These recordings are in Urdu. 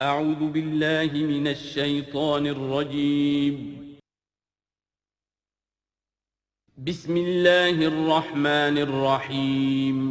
اعوذ باللہ من الشیطان الرجیم بسم اللہ الرحمن الرحیم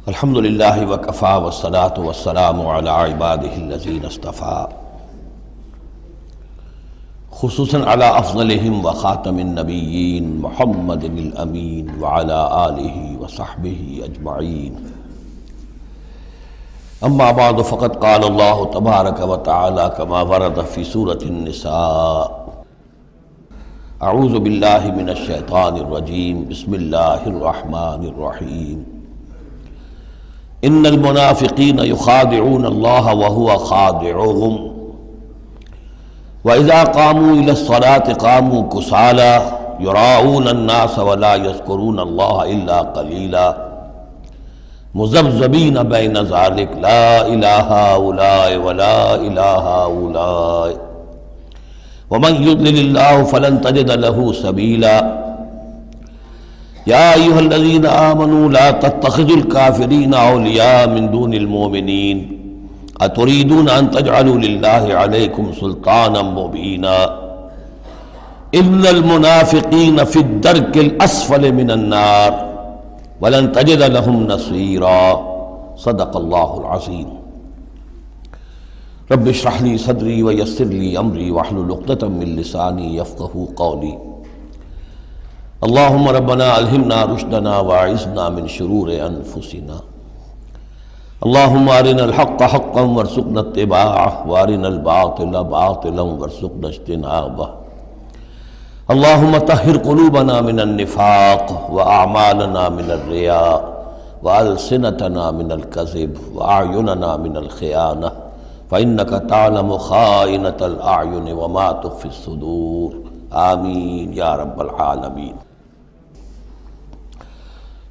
الحمدللہ وکفی والصلاة والسلام علی عبادہ الذین اصطفیٰ خصوصاً علی افضلہم وخاتم النبیین محمد الامین وعلی آلہ وصحبہ اجمعین اما بعد فقد قال اللہ تبارک وتعالی کما ورد فی سورة النساء اعوذ باللہ من الشیطان الرجیم بسم اللہ الرحمن الرحیم ان المنافقین یخادعون اللہ وهو خادعهم وإذا قاموا إلى الصلاة قاموا كسالى يراؤون الناس ولا يذكرون الله إلا قليلا مذبذبين بين ذلك لا إله هؤلاء ولا إله هؤلاء ومن يضلل الله فلن تجد له سبيلا يا أيها الذين آمنوا لا تتخذوا الكافرين أولياء من دون المؤمنين أتريدون أن تجعلوا لله عليكم سلطانا مبينا إن المنافقين في الدرك الأسفل من النار ولن تجد لهم نصيرا صدق الله العظيم رب اشرح لي صدري ويسر لي امري واحلل عقدة من لساني يفقهوا قولي اللهم ربنا الهمنا رشدنا واعصمنا من شرور انفسنا اللهم ارنا الحق حقا وارزقنا اتباعه وارنا الباطل باطلا وارزقنا اجتنابه اللهم طهر قلوبنا من النفاق واعمالنا من الرياء والسنتنا من الكذب واعيننا من الخيانة فإنك تعلم خائنة الأعين وما تخفي الصدور آمین یا رب العالمین۔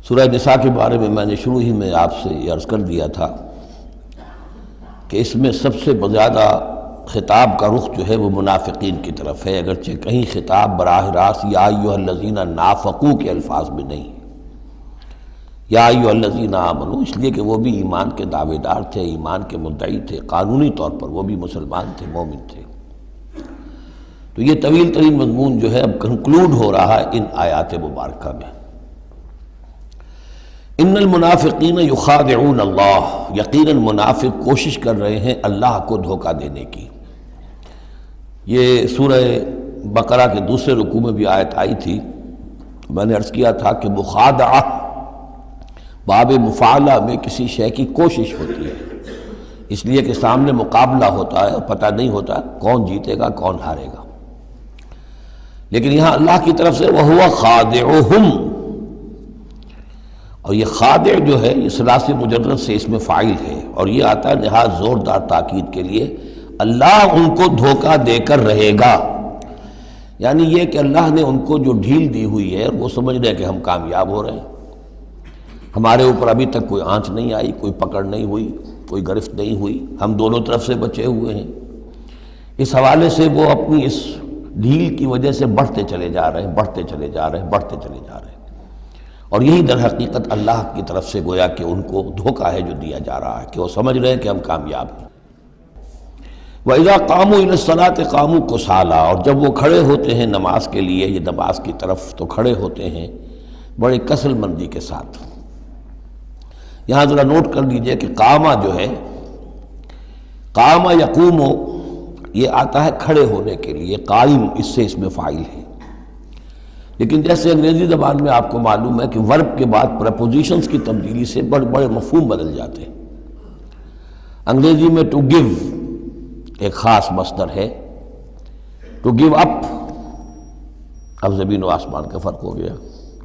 سورہ نساء کے بارے میں نے شروع ہی میں آپ سے عرض کر دیا تھا کہ اس میں سب سے زیادہ خطاب کا رخ جو ہے وہ منافقین کی طرف ہے، اگرچہ کہیں خطاب براہ راست یا ایھا الذین نافقوا کے الفاظ میں نہیں، یا ایھا الذین آمنوا اس لیے کہ وہ بھی ایمان کے دعوے دار تھے، ایمان کے مدعی تھے، قانونی طور پر وہ بھی مسلمان تھے، مومن تھے۔ تو یہ طویل ترین مضمون جو ہے اب کنکلوڈ ہو رہا ہے ان آیات مبارکہ میں۔ ان المنافقین یخادعون اللہ، یقیناً منافق کوشش کر رہے ہیں اللہ کو دھوکہ دینے کی۔ یہ سورہ بقرہ کے دوسرے رکوع میں بھی آیت آئی تھی، میں نے عرض کیا تھا کہ مخادعہ باب مفاعلہ میں کسی شے کی کوشش ہوتی ہے، اس لیے کہ سامنے مقابلہ ہوتا ہے اور پتہ نہیں ہوتا کون جیتے گا کون ہارے گا، لیکن یہاں اللہ کی طرف سے وَهُوَ خَادِعُهُمْ، اور یہ خادع جو ہے یہ ثلاثی مجرد سے اس میں فاعل ہے، اور یہ آتا ہے نہایت زوردار تاکید کے لیے، اللہ ان کو دھوکہ دے کر رہے گا، یعنی یہ کہ اللہ نے ان کو جو ڈھیل دی ہوئی ہے وہ سمجھ رہے ہیں کہ ہم کامیاب ہو رہے ہیں، ہمارے اوپر ابھی تک کوئی آنچ نہیں آئی، کوئی پکڑ نہیں ہوئی، کوئی گرفت نہیں ہوئی، ہم دونوں طرف سے بچے ہوئے ہیں۔ اس حوالے سے وہ اپنی اس ڈھیل کی وجہ سے بڑھتے چلے جا رہے ہیں، بڑھتے چلے جا رہے ہیں، بڑھتے چلے جا رہے ہیں، اور یہی در حقیقت اللہ کی طرف سے گویا کہ ان کو دھوکہ ہے جو دیا جا رہا ہے کہ وہ سمجھ رہے ہیں کہ ہم کامیاب ہیں۔ وَإِذَا قَامُوا إِلَى الصَّلَاةِ قَامُوا كُسَالَىٰ، اور جب وہ کھڑے ہوتے ہیں نماز کے لیے، یہ نماز کی طرف، تو کھڑے ہوتے ہیں بڑی کسل مندی کے ساتھ۔ یہاں ذرا نوٹ کر لیجئے کہ قامہ جو ہے، قامہ یقوم، یہ آتا ہے کھڑے ہونے کے لیے، قائم اس سے اس میں فاعل ہے، لیکن جیسے انگریزی زبان میں آپ کو معلوم ہے کہ ورب کے بعد پریپوزیشنز کی تبدیلی سے بڑے بڑے مفہوم بدل جاتے ہیں۔ انگریزی میں ٹو گیو ایک خاص مصدر ہے، ٹو گیو اپ، اب زمین و آسمان کا فرق ہو گیا،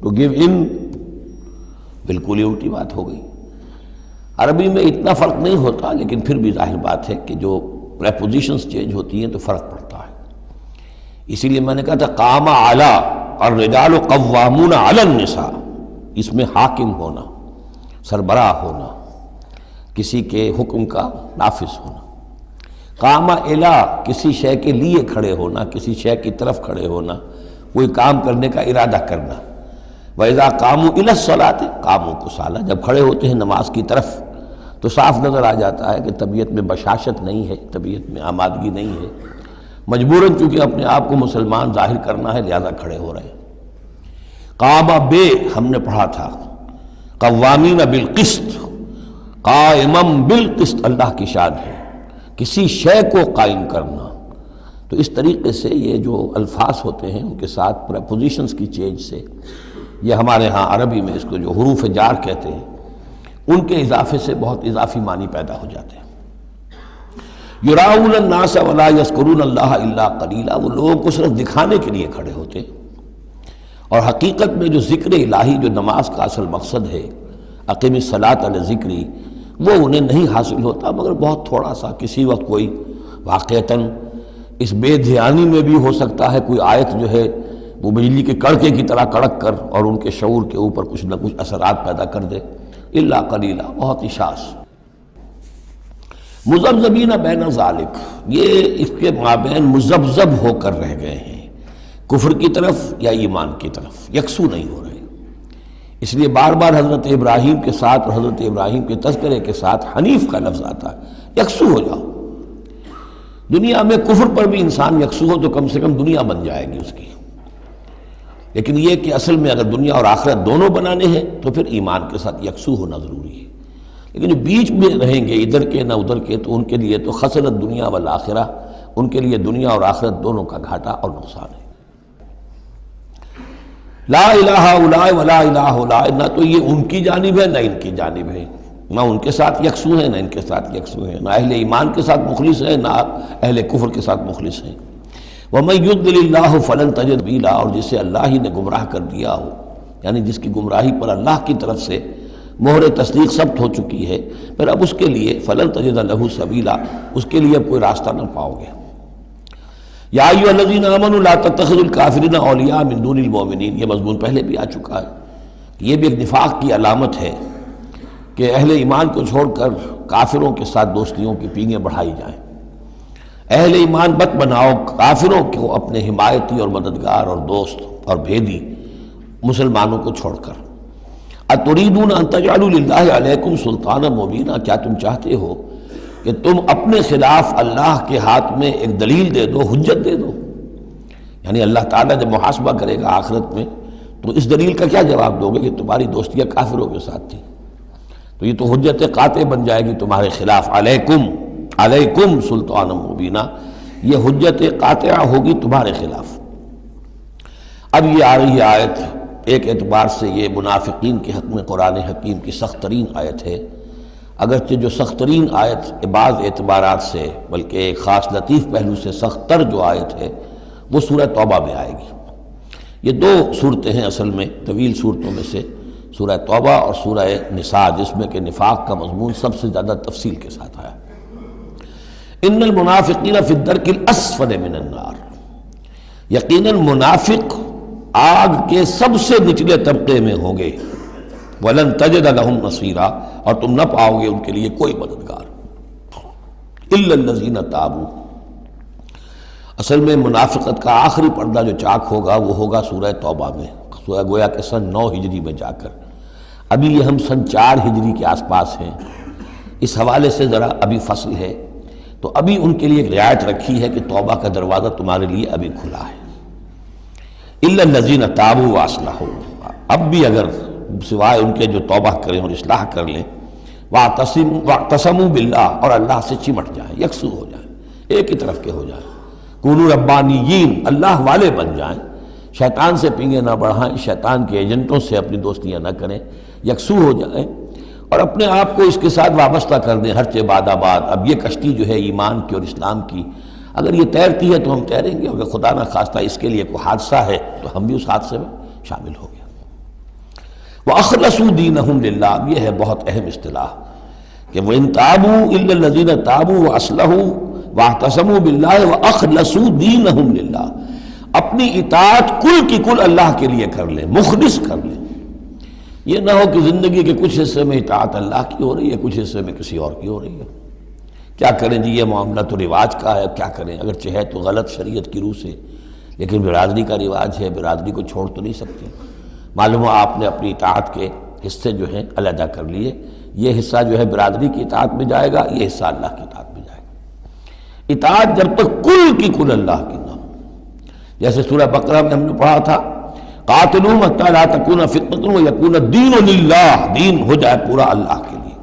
ٹو گیو ان بالکل ہی الٹی بات ہو گئی۔ عربی میں اتنا فرق نہیں ہوتا، لیکن پھر بھی ظاہر بات ہے کہ جو پریپوزیشنز چینج ہوتی ہیں تو فرق پڑتا ہے۔ اسی لیے میں نے کہا تھا قام اعلیٰ اور الرجال قوامون علی النساء، اس میں حاکم ہونا، سربراہ ہونا، کسی کے حکم کا نافذ ہونا۔ قام الی کسی شے کے لیے کھڑے ہونا، کسی شے کی طرف کھڑے ہونا، کوئی کام کرنے کا ارادہ کرنا۔ وَإِذَا قَامُوا إِلَى الصَّلَاةِ قَامُوا كُسَالَىٰ، جب کھڑے ہوتے ہیں نماز کی طرف تو صاف نظر آ جاتا ہے کہ طبیعت میں بشاشت نہیں ہے، طبیعت میں آمادگی نہیں ہے، مجبوراً چونکہ اپنے آپ کو مسلمان ظاہر کرنا ہے لہذا کھڑے ہو رہے ہیں۔ قام بے ہم نے پڑھا تھا، قوامین بالقسط، قائما بالقسط اللہ کی شان ہے، کسی شے کو قائم کرنا۔ تو اس طریقے سے یہ جو الفاظ ہوتے ہیں ان کے ساتھ پریپوزیشنز کی چینج سے، یہ ہمارے ہاں عربی میں اس کو جو حروف جار کہتے ہیں، ان کے اضافے سے بہت اضافی معنی پیدا ہو جاتے ہیں۔ یراؤن الناس ولا یذکرون اللہ الا قلیلا، وہ لوگوں کو صرف دکھانے کے لیے کھڑے ہوتے ہیں، اور حقیقت میں جو ذکر الہی جو نماز کا اصل مقصد ہے، اقیم الصلاۃ علی ذکری، وہ انہیں نہیں حاصل ہوتا مگر بہت تھوڑا سا، کسی وقت کوئی واقعتاً اس بے دھیانی میں بھی ہو سکتا ہے کوئی آیت جو ہے وہ بجلی کے کڑکے کی طرح کڑک کر اور ان کے شعور کے اوپر کچھ نہ کچھ اثرات پیدا کر دے، الا قلیلا، بہت ہی شاذ۔ مذبذبین بین ذالک، یہ اس کے مابین مذبذب ہو کر رہ گئے ہیں، کفر کی طرف یا ایمان کی طرف، یکسو نہیں ہو رہے۔ اس لیے بار بار حضرت ابراہیم کے ساتھ اور حضرت ابراہیم کے تذکرے کے ساتھ حنیف کا لفظ آتا ہے، یکسو ہو جاؤ۔ دنیا میں کفر پر بھی انسان یکسو ہو تو کم سے کم دنیا بن جائے گی اس کی، لیکن یہ کہ اصل میں اگر دنیا اور آخرت دونوں بنانے ہیں تو پھر ایمان کے ساتھ یکسو ہونا ضروری ہے۔ لیکن جو بیچ میں رہیں گے ادھر کے نہ ادھر کے، تو ان کے لیے تو خسرت دنیا والآخرہ، ان کے لیے دنیا اور آخرت دونوں کا گھاٹا اور نقصان ہے۔ لا الہ الا ولا الہ الا، نہ تو یہ ان کی جانب ہے نہ ان کی جانب ہے، نہ ان کے ساتھ یکسو ہیں نہ ان کے ساتھ یکسو ہیں، نہ اہل ایمان کے ساتھ مخلص ہیں نہ اہل کفر کے ساتھ مخلص ہیں۔ وَمَن يُضْلِلِ اللَّهُ فَلَن تَجِدَ سَبِيلًا، اور جسے اللہ ہی نے گمراہ کر دیا ہو، یعنی جس کی گمراہی پر اللہ کی طرف سے مہر تصدیق ثبت ہو چکی ہے، پھر اب اس کے لیے فَلَن تَجِدَ لَهُ سَبِيلًا، اس کے لیے اب کوئی راستہ نہ پاؤ گے۔ یا ایھا الذین آمنوا لا تتخذوا الکافرین اولیاء من دون المؤمنین، یہ مضمون پہلے بھی آ چکا ہے، یہ بھی ایک نفاق کی علامت ہے کہ اہل ایمان کو چھوڑ کر کافروں کے ساتھ دوستیوں کی پینگیں بڑھائی جائیں۔ اہل ایمان بت بناؤ کافروں کو اپنے حمایتی اور مددگار اور دوست اور بھیدی مسلمانوں کو چھوڑ کر۔ اتریدون ان تجعلوا للہ علیکم سلطانا مبینا، کیا تم چاہتے ہو کہ تم اپنے خلاف اللہ کے ہاتھ میں ایک دلیل دے دو، حجت دے دو؟ یعنی اللہ تعالیٰ جب محاسبہ کرے گا آخرت میں تو اس دلیل کا کیا جواب دو گے کہ تمہاری دوستیاں کافروں کے ساتھ تھی؟ تو یہ تو حجت قاطع بن جائے گی تمہارے خلاف، علیکم سلطان مبینہ، یہ حجت قاطعہ ہوگی تمہارے خلاف۔ اب یہ آ رہی آیت ایک اعتبار سے یہ منافقین کے حق میں قرآن حکیم کی سخت ترین آیت ہے، اگرچہ جو سخت ترین آیت بعض اعتبارات سے بلکہ ایک خاص لطیف پہلو سے سخت تر جو آیت ہے وہ سورہ توبہ میں آئے گی۔ یہ دو صورتیں ہیں اصل میں طویل صورتوں میں سے، سورہ توبہ اور سورہ نساء، جس میں کہ نفاق کا مضمون سب سے زیادہ تفصیل کے ساتھ آیا۔ ان المنافقین فی الدرک الاسفل من النار، یقیناً منافق آگ کے سب سے نچلے طبقے میں ہوں گے۔ وَلَن تَجِدَ لَهُمْ نَصِيرًا، اور تم نہ پاؤ گے ان کے لیے کوئی مددگار۔ إِلَّا الَّذِينَ تَابُوا، اصل میں منافقت کا آخری پردہ جو چاک ہوگا وہ ہوگا سورہ توبہ میں، گویا کہ سن 9 ہجری میں جا کر۔ ابھی یہ ہم سن 4 ہجری کے آس پاس ہیں، اس حوالے سے ذرا ابھی فصل ہے، تو ابھی ان کے لیے ایک رعایت رکھی ہے کہ توبہ کا دروازہ تمہارے لیے ابھی کھلا ہے۔ إِلَّا الَّذِينَ تَابُوا وَأَصْلَحُوا، اب بھی اگر سوائے ان کے جو توبہ کریں اور اصلاح کر لیں، وَاعْتَصَمُوا بِاللَّهِ، اور اللہ سے چمٹ جائیں، یکسو ہو جائیں، ایک ہی طرف کے ہو جائیں، كُونُوا رَبَّانِيِّينَ، اللہ والے بن جائیں، شیطان سے پینگیں نہ بڑھائیں، شیطان کے ایجنٹوں سے اپنی دوستیاں نہ کریں، یکسو ہو جائیں اور اپنے آپ کو اس کے ساتھ وابستہ کر دیں ہر چہ باد آباد۔ اب یہ کشتی جو ہے ایمان کی اور اسلام کی، اگر یہ تیرتی ہے تو ہم تیریں گے، اگر خدا نہ خواستہ اس کے لیے کوئی حادثہ ہے تو ہم بھی اس حادثے میں شامل ہو گئے۔ وَأَخْلَصُوا دِينَهُمْ لِلَّهِ، یہ ہے بہت اہم اصطلاح کہ وَإِن تَابُوا إِلَّا الَّذِينَ تَابُوا وَأَصْلَحُوا وَاعْتَصَمُوا بِاللَّهِ وَأَخْلَصُوا دِينَهُمْ لِلَّهِ، اپنی اطاعت کل کی کل اللہ کے لیے کر لیں، مخلص کر لیں۔ یہ نہ ہو کہ زندگی کے کچھ حصے میں اطاعت اللہ کی ہو رہی ہے، کچھ حصے میں کسی اور کی ہو رہی ہے۔ کیا کریں جی، یہ معاملہ تو رواج کا ہے، کیا کریں، اگرچہ ہے تو غلط شریعت کی روح سے، لیکن برادری کا رواج ہے، برادری کو چھوڑ تو نہیں سکتے۔ معلوم ہو آپ نے اپنی اطاعت کے حصے جو ہیں علیحدہ کر لیے، یہ حصہ جو ہے برادری کی اطاعت میں جائے گا، یہ حصہ اللہ کی اطاعت میں جائے گا۔ اطاعت جب تک کل کی کل اللہ کی نہ ہو، جیسے سورہ بقرہ میں ہم نے پڑھا تھا قاتلوہم حتی لا تکون فتنۃ ویکون الدین للہ، دین ہو جائے پورا اللہ کے لیے۔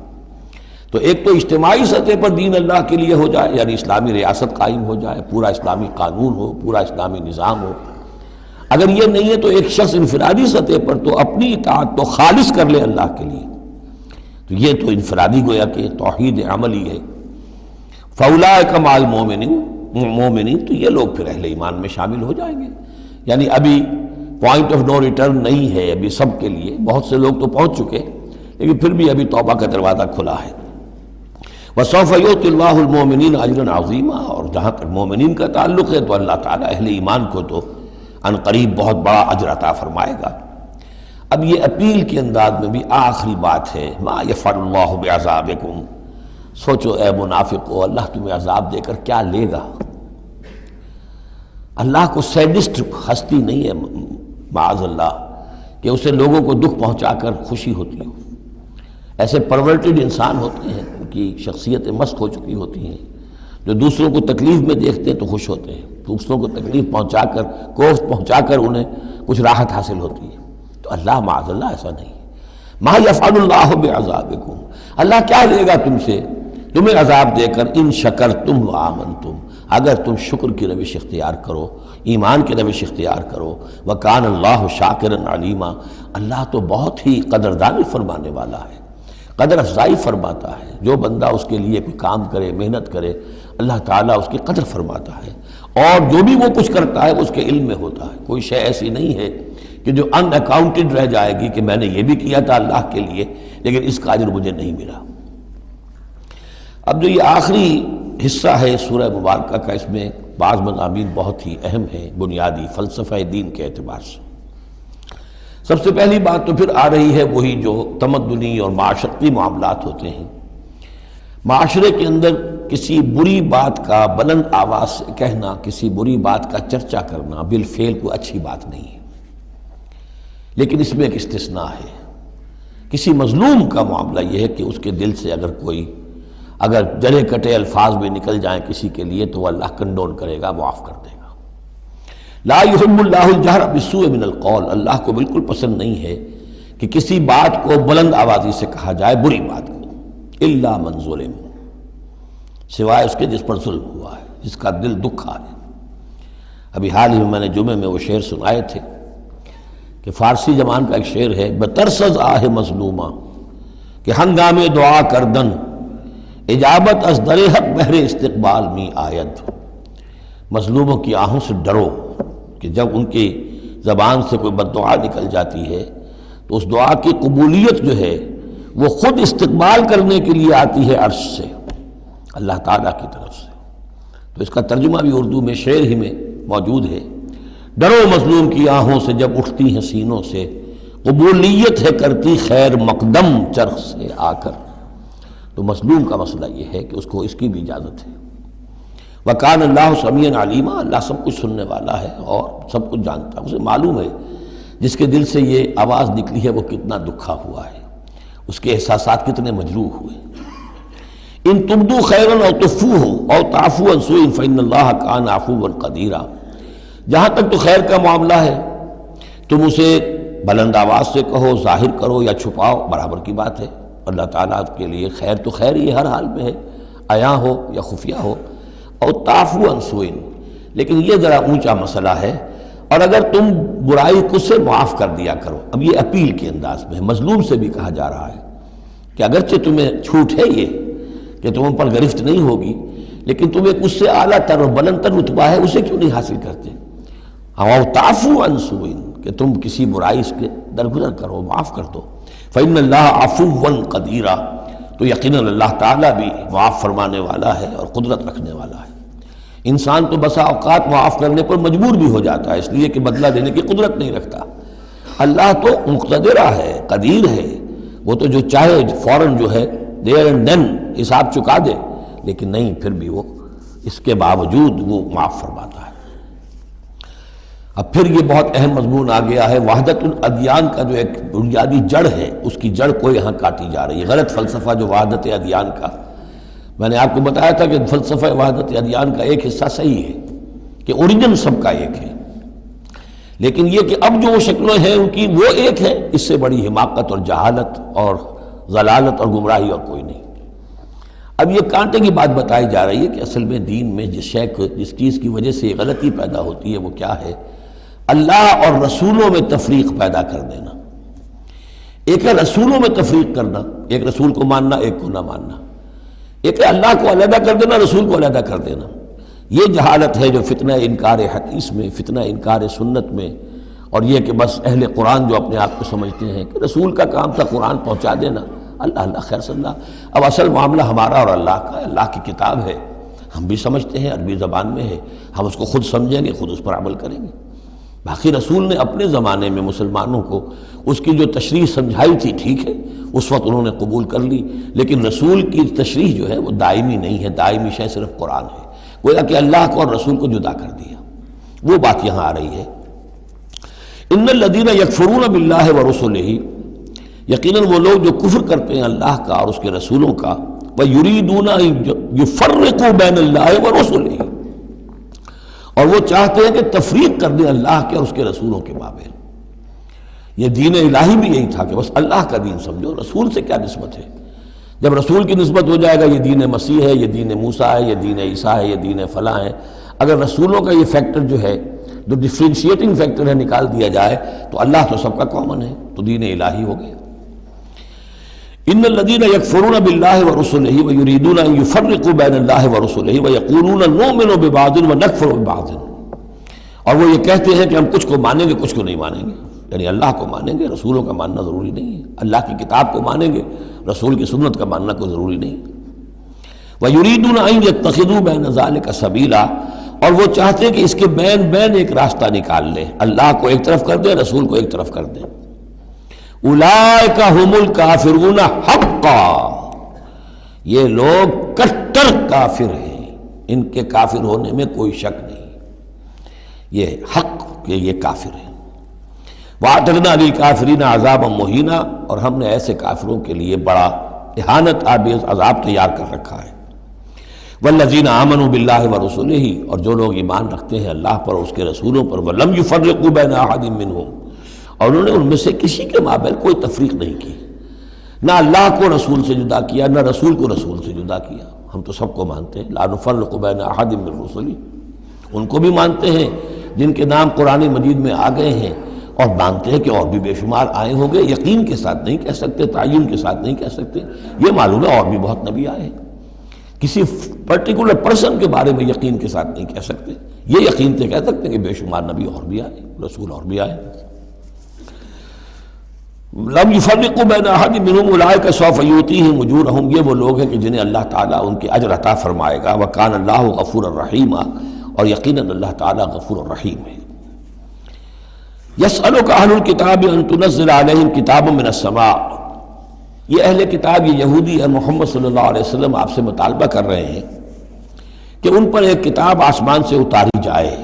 تو ایک تو اجتماعی سطح پر دین اللہ کے لیے ہو جائے، یعنی اسلامی ریاست قائم ہو جائے، پورا اسلامی قانون ہو، پورا اسلامی نظام ہو۔ اگر یہ نہیں ہے تو ایک شخص انفرادی سطح پر تو اپنی اطاعت تو خالص کر لے اللہ کے لیے، تو یہ تو انفرادی گویا کہ توحید عملی ہے۔ فَأُولَٰئِكَ مَعَ الْمُؤْمِنِينَ، تو یہ لوگ پھر اہل ایمان میں شامل ہو جائیں گے۔ یعنی ابھی پوائنٹ آف نو ریٹرن نہیں ہے ابھی سب کے لیے، بہت سے لوگ تو پہنچ چکے، لیکن پھر بھی ابھی توبہ کا دروازہ کھلا ہے۔ وَسَوْفَ يُؤْتِ اللَّهُ الْمُؤْمِنِينَ أَجْرًا عَظِيمًا، اور جہاں تک مومنین کا تعلق ہے تو اللہ تعالیٰ اہل ایمان کو تو ان قریب بہت بڑا اجر عطا فرمائے گا۔ اب یہ اپیل کے انداز میں بھی آخری بات ہے، مَا يَفْعَلُ اللَّهُ بِعَذَابِكُمْ، سوچو اے منافقو، اللہ تمہیں عذاب دے کر کیا لے گا؟ اللہ کو سیڈسٹ ہستی نہیں ہے معاذ اللہ کہ اسے لوگوں کو دکھ پہنچا کر خوشی ہوتی ہو۔ ایسے پرورٹڈ انسان ہوتے ہیں، ان کی شخصیتیں مست ہو چکی ہوتی ہیں، جو دوسروں کو تکلیف میں دیکھتے ہیں تو خوش ہوتے ہیں، دوسروں کو تکلیف پہنچا کر، کوفت پہنچا کر انہیں کچھ راحت حاصل ہوتی ہے۔ تو اللہ معاذ اللہ ایسا نہیں ہے۔ ما یفعل اللہ بعذابکم، اللہ کیا لے گا تم سے، تمہیں عذاب دے کر، ان شکرتم وآمنتم، اگر تم شکر کی روش اختیار کرو، ایمان کی روش اختیار کرو۔ وکان اللہ شاکرا علیما، اللہ تو بہت ہی قدردانی فرمانے والا ہے، قدر افزائی فرماتا ہے۔ جو بندہ اس کے لیے کوئی کام کرے، محنت کرے، اللہ تعالیٰ اس کی قدر فرماتا ہے، اور جو بھی وہ کچھ کرتا ہے اس کے علم میں ہوتا ہے۔ کوئی شے ایسی نہیں ہے کہ جو ان اکاؤنٹڈ رہ جائے گی کہ میں نے یہ بھی کیا تھا اللہ کے لیے لیکن اس کا اجر مجھے نہیں ملا۔ اب جو یہ آخری حصہ ہے سورہ مبارکہ کا، اس میں بعض مضامین بہت ہی اہم ہیں بنیادی فلسفہ دین کے اعتبار سے۔ سب سے پہلی بات تو پھر آ رہی ہے وہی جو تمدنی اور معاشرتی معاملات ہوتے ہیں۔ معاشرے کے اندر کسی بری بات کا بلند آواز سے کہنا، کسی بری بات کا چرچا کرنا بالفعل کوئی اچھی بات نہیں ہے، لیکن اس میں ایک استثناء ہے۔ کسی مظلوم کا معاملہ یہ ہے کہ اس کے دل سے اگر جلے کٹے الفاظ میں نکل جائیں کسی کے لیے تو وہ اللہ کنڈون کرے گا، معاف کر دے گا۔ لا يحب اللہ الجہر بالسوء من القول، اللہ کو بالکل پسند نہیں ہے کہ کسی بات کو بلند آوازی سے کہا جائے، بری بات کو، الا من ظلم، سوائے اس کے جس پر ظلم ہوا ہے، جس کا دل دکھا ہے۔ ابھی حال ہی میں نے جمعے میں وہ شعر سنائے تھے کہ فارسی زبان کا ایک شعر ہے، بترسز آہ مظلومہ کہ ہنگام دعا کردن، اجابت از در حق بہر استقبال می آید۔ مظلوموں کی آہوں سے ڈرو کہ جب ان کی زبان سے کوئی بد دعا نکل جاتی ہے تو اس دعا کی قبولیت جو ہے وہ خود استقبال کرنے کے لیے آتی ہے عرش سے، اللہ تعالیٰ کی طرف سے۔ تو اس کا ترجمہ بھی اردو میں شعر ہی میں موجود ہے، ڈرو مظلوم کی آہوں سے جب اٹھتی ہیں سینوں سے، قبولیت ہے کرتی خیر مقدم چرخ سے آ کر۔ تو مظلوم کا مسئلہ یہ ہے کہ اس کو اس کی بھی اجازت ہے۔ وَكَانَ اللَّهُ سَمِيعًا عَلِيمًا، اللہ سب کچھ سننے والا ہے اور سب کچھ جانتا ہے، اسے معلوم ہے جس کے دل سے یہ آواز نکلی ہے وہ کتنا دکھا ہوا ہے، اس کے احساسات کتنے مجروح ہوئے۔ ان تبدوا خیرا او تخفوہ او تعفوا عن سوء فإن اللہ کان عفوا قدیرا، جہاں تک تو خیر کا معاملہ ہے تم اسے بلند آواز سے کہو، ظاہر کرو یا چھپاؤ، برابر کی بات ہے۔ اللہ تعالیٰ کے لیے خیر تو خیر ہی ہر حال میں ہے، عیاں ہو یا خفیہ ہو۔ اور تعفو عن سوء، لیکن یہ ذرا اونچا مسئلہ ہے، اور اگر تم برائی کو سے معاف کر دیا کرو۔ اب یہ اپیل کے انداز میں ہے، مظلوم سے بھی کہا جا رہا ہے کہ اگرچہ تمہیں چھوٹ ہے یہ کہ تم پر گرفت نہیں ہوگی، لیکن تم ایک اس سے اعلیٰ تر اور بلند تر رتبہ ہے، اسے کیوں نہیں حاصل کرتے؟ اور تعفو عن سوء، کہ تم کسی برائی کے درگزر کرو، معاف کر دو۔ فإن اللہ عفوا قدیرا، تو یقیناً اللہ تعالیٰ بھی معاف فرمانے والا ہے اور قدرت رکھنے والا ہے۔ انسان تو بسا اوقات معاف کرنے پر مجبور بھی ہو جاتا ہے، اس لیے کہ بدلہ دینے کی قدرت نہیں رکھتا۔ اللہ تو مقتدرہ ہے، قدیر ہے، وہ تو جو چاہے فوراً جو ہے دیر اینڈ دین حساب چکا دے، لیکن نہیں، پھر بھی وہ اس کے باوجود وہ معاف فرماتا ہے۔ اب پھر یہ بہت اہم مضمون آ گیا ہے، وحدت الادیان کا جو ایک بنیادی جڑ ہے، اس کی جڑ کو یہاں کاٹی جا رہی ہے۔ غلط فلسفہ جو وحدت ادیان کا، میں نے آپ کو بتایا تھا کہ فلسفہ وحدت ادیان کا ایک حصہ صحیح ہے کہ اوریجن سب کا ایک ہے، لیکن یہ کہ اب جو شکلیں ہیں ان کی وہ ایک ہے، اس سے بڑی حماقت اور جہالت اور ضلالت اور گمراہی اور کوئی نہیں۔ اب یہ کانٹے کی بات بتائی جا رہی ہے کہ اصل میں دین میں جس چیز کی وجہ سے یہ غلطی پیدا ہوتی ہے وہ کیا ہے؟ اللہ اور رسولوں میں تفریق پیدا کر دینا۔ ایک ہے رسولوں میں تفریق کرنا، ایک رسول کو ماننا ایک کو نہ ماننا، ایک ہے اللہ کو علیحدہ کر دینا رسول کو علیحدہ کر دینا۔ یہ جہالت ہے جو فتنہ انکار حدیث میں، فتنہ انکار سنت میں، اور یہ کہ بس اہل قرآن جو اپنے آپ کو سمجھتے ہیں کہ رسول کا کام تھا قرآن پہنچا دینا، اللہ خیر صلی اللہ۔ اب اصل معاملہ ہمارا اور اللہ کا ہے، اللہ کی کتاب ہے، ہم بھی سمجھتے ہیں، عربی زبان میں ہے، ہم اس کو خود سمجھیں گے، خود اس پر عمل کریں گے۔ باقی رسول نے اپنے زمانے میں مسلمانوں کو اس کی جو تشریح سمجھائی تھی ٹھیک ہے، اس وقت انہوں نے قبول کر لی، لیکن رسول کی تشریح جو ہے وہ دائمی نہیں ہے، دائمی شے صرف قرآن ہے، گویا کہ اللہ کو اور رسول کو جدا کر دیا۔ وہ بات یہاں آ رہی ہے، ان الذین یکفرون باللہ ورسلہ، یقیناً وہ لوگ جو کفر کرتے ہیں اللہ کا اور اس کے رسولوں کا، وَيُرِيدُونَ أَن يُفَرِّقُوا بَيْنَ اللَّهِ وَرُسُلِهِ، اور وہ چاہتے ہیں کہ تفریق کر دیں اللہ کے اور اس کے رسولوں کے مابین۔ یہ دین الہی بھی یہی تھا کہ بس اللہ کا دین سمجھو، رسول سے کیا نسبت ہے؟ جب رسول کی نسبت ہو جائے گا یہ دین مسیح ہے، یہ دین موسیٰ ہے، یہ دین عیسیٰ ہے، یہ دین فلاں ہے، اگر رسولوں کا یہ فیکٹر جو ہے جو ڈفرینشیٹنگ فیکٹر ہے نکال دیا جائے تو اللہ تو سب کا کامن ہے، تو دین الہی ہو گیا۔ ان الذین یکفرون باللہ ورسلہ ویریدون ان یفرقوا بین اللہ ورسلہ ویقولون نؤمن ببعض ونکفر ببعض، اور وہ یہ کہتے ہیں کہ ہم کچھ کو مانیں گے کچھ کو نہیں مانیں گے، یعنی اللہ کو مانیں گے، رسولوں کا ماننا ضروری نہیں ہے، اللہ کی کتاب کو مانیں گے، رسول کی سنت کا ماننا کوئی ضروری نہیں۔ وَيُرِيدُونَ أَن يَتَّخِذُوا بَيْنَ ذَلِكَ سَبِيلًا، اور وہ چاہتے ہیں کہ اس کے بین ایک راستہ نکال لیں، اللہ کو ایک طرف کر دیں، رسول کو ایک طرف کر دیں۔ أُولَٰئِكَ هُمُ الْكَافِرُونَ حَقًّا، یہ لوگ کٹر کافر ہیں، ان کے کافر ہونے میں کوئی شک نہیں، یہ حق کہ یہ کافر ہیں۔ وَأَعْتَدْنَا لِلْكَافِرِينَ عَذَابًا مُهِينًا، اور ہم نے ایسے کافروں کے لیے بڑا اہانت آمیز عذاب تیار کر رکھا ہے۔ وَالَّذِينَ آمَنُوا بِاللَّهِ وَرُسُلِهِ، اور جو لوگ ایمان رکھتے ہیں اللہ پر اور اس کے رسولوں پر، وَلَمْ يُفَرِّقُوا بَيْنَ أَحَدٍ مِّنْهُمْ، اور انہوں نے ان میں سے کسی کے مابین کوئی تفریق نہیں کی، نہ اللہ کو رسول سے جدا کیا نہ رسول کو رسول سے جدا کیا۔ ہم تو سب کو مانتے ہیں، لا نفرق بین احد من رسلی، ان کو بھی مانتے ہیں جن کے نام قرآن مجید میں آ گئے ہیں، اور مانتے ہیں کہ اور بھی بے شمار آئے ہوں گے، یقین کے ساتھ نہیں کہہ سکتے، تعین کے ساتھ نہیں کہہ سکتے، یہ معلوم ہے اور بھی بہت نبی آئے ہیں، کسی پرٹیکولر پرسن کے بارے میں یقین کے ساتھ نہیں کہہ سکتے، یہ یقین سے کہہ سکتے ہیں کہ بے شمار نبی اور بھی آئے، رسول اور بھی آئے۔ لم يفرقوا بین احد منهم اولئک سوف یؤتیہم اجورہم، یہ وہ لوگ ہیں کہ جنہیں اللہ تعالیٰ ان کے اجر عطا فرمائے گا، وکان اللہ غفور الرحیم، اور یقیناً اللہ تعالیٰ غفور الرحیم ہے۔ یسألک اہل الکتاب ان تنزل علیہم کتاب من السماء، یہ اہل کتاب یہ یہودی اور محمد صلی اللہ علیہ وسلم آپ سے مطالبہ کر رہے ہیں کہ ان پر ایک کتاب آسمان سے اتاری جائے،